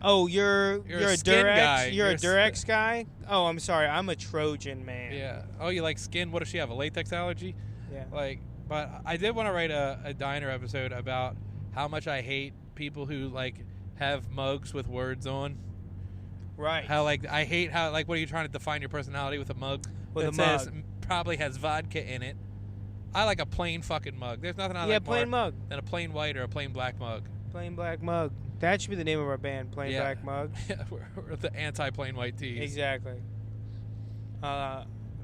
Oh, you're You're a a skin Durex. guy. You're You're a a Durex guy. Oh, I'm sorry. I'm a Trojan man. Yeah. Oh, you like skin? What does she have? A latex allergy? Yeah. Like, but I did want to write a diner episode about how much I hate people who like have mugs with words on. Right. How like I hate how like what are you trying to define your personality with a mug? With that a says mug. probably has vodka in it. I like a plain fucking mug. There's nothing I Yeah, like plain more mug. than a plain white or a plain black mug. Plain black mug. That should be the name of our band. Plain Yeah. black mug. Yeah, we're the anti-plain white tees. Exactly.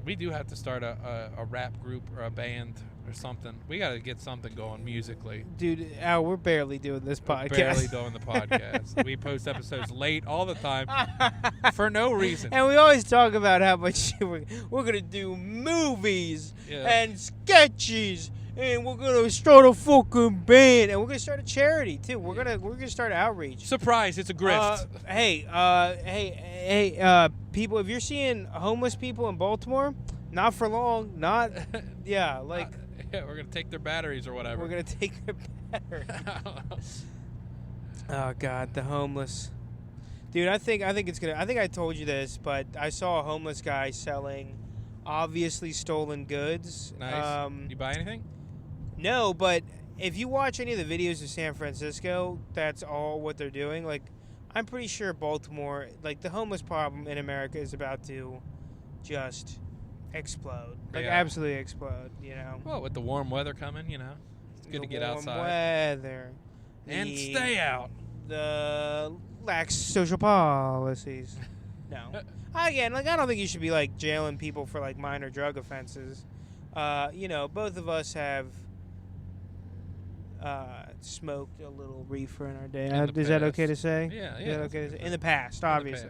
We do have to start a rap group or a band or something. We got to get something going musically. Dude, Al, we're barely doing this We're podcast. barely doing the podcast. We post episodes late all the time for no reason. And we always talk about how much we're going to do movies Yeah. and sketches. And we're gonna start a fucking band, and we're gonna start a charity too. We're gonna start outreach. Surprise! It's a grift. Hey, people! If you're seeing homeless people in Baltimore, not for long. Not, yeah, like Yeah, we're gonna take their batteries or whatever. we're gonna take their batteries. Oh God, the homeless, dude. I think it's gonna. I think I told you this, but I saw a homeless guy selling obviously stolen goods. Nice. You buy anything? No, but if you watch any of the videos of San Francisco, that's all what they're doing. Like, I'm pretty sure Baltimore, like the homeless problem in America is about to just explode. Like, Yeah. absolutely explode, you know? Well, with the warm weather coming, it's good to get warm outside weather. and the- stay out. The lax social policies. No. Again, like, I don't think you should be, like, jailing people for, like, minor drug offenses. You know, both of us have smoked a little reefer in our day. In the Is that okay to past. say? Yeah, Is yeah. that okay to say? In the past, obviously.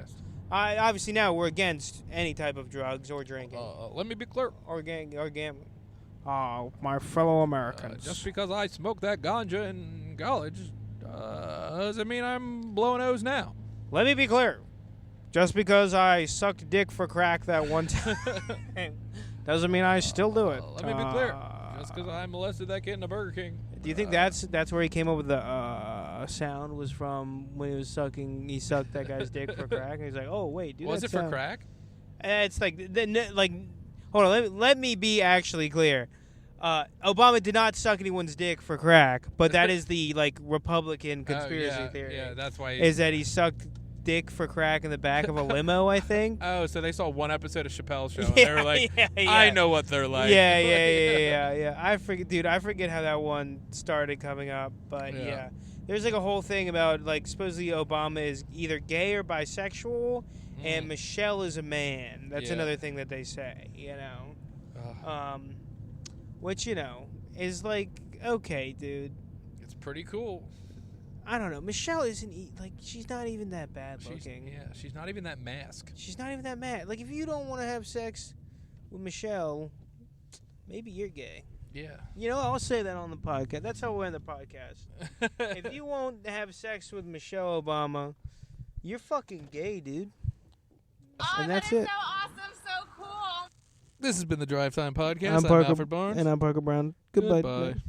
Obviously now we're against any type of drugs or drinking Let me be clear. or gambling. My fellow Americans. Just because I smoked that ganja in college doesn't mean I'm blowing O's now. Let me be clear. Just because I sucked dick for crack that one time doesn't mean I still do it. Let me be clear. Just because I molested that kid in a Burger King. Do you think that's where he came up with the sound was from when he was sucking? He sucked that guy's dick for crack, and he's like, "Oh wait, dude, was it for crack? It's like hold on, let me be actually clear. Obama did not suck anyone's dick for crack, but that is the Republican conspiracy theory. Yeah, that's why. Is that he sucked dick for crack in the back of a limo? I think. Oh, so they saw one episode of Chappelle's show, and they were like, yeah. "I know what they're like." Yeah. I forget how that one started coming up, but yeah. There's a whole thing about supposedly Obama is either gay or bisexual, and Michelle is a man. That's another thing that they say, which is okay, dude. It's pretty cool. I don't know. Michelle isn't she's not even that bad looking. She's not even that mask. She's not even that mad. If you don't want to have sex with Michelle, maybe you're gay. Yeah. I'll say that on the podcast. That's how we'll end the podcast. If you won't have sex with Michelle Obama, you're fucking gay, dude. And that's it. So awesome, so cool. This has been the Drive Time Podcast. I'm Alfred Barnes. And I'm Parker Brown. Goodbye. Goodbye.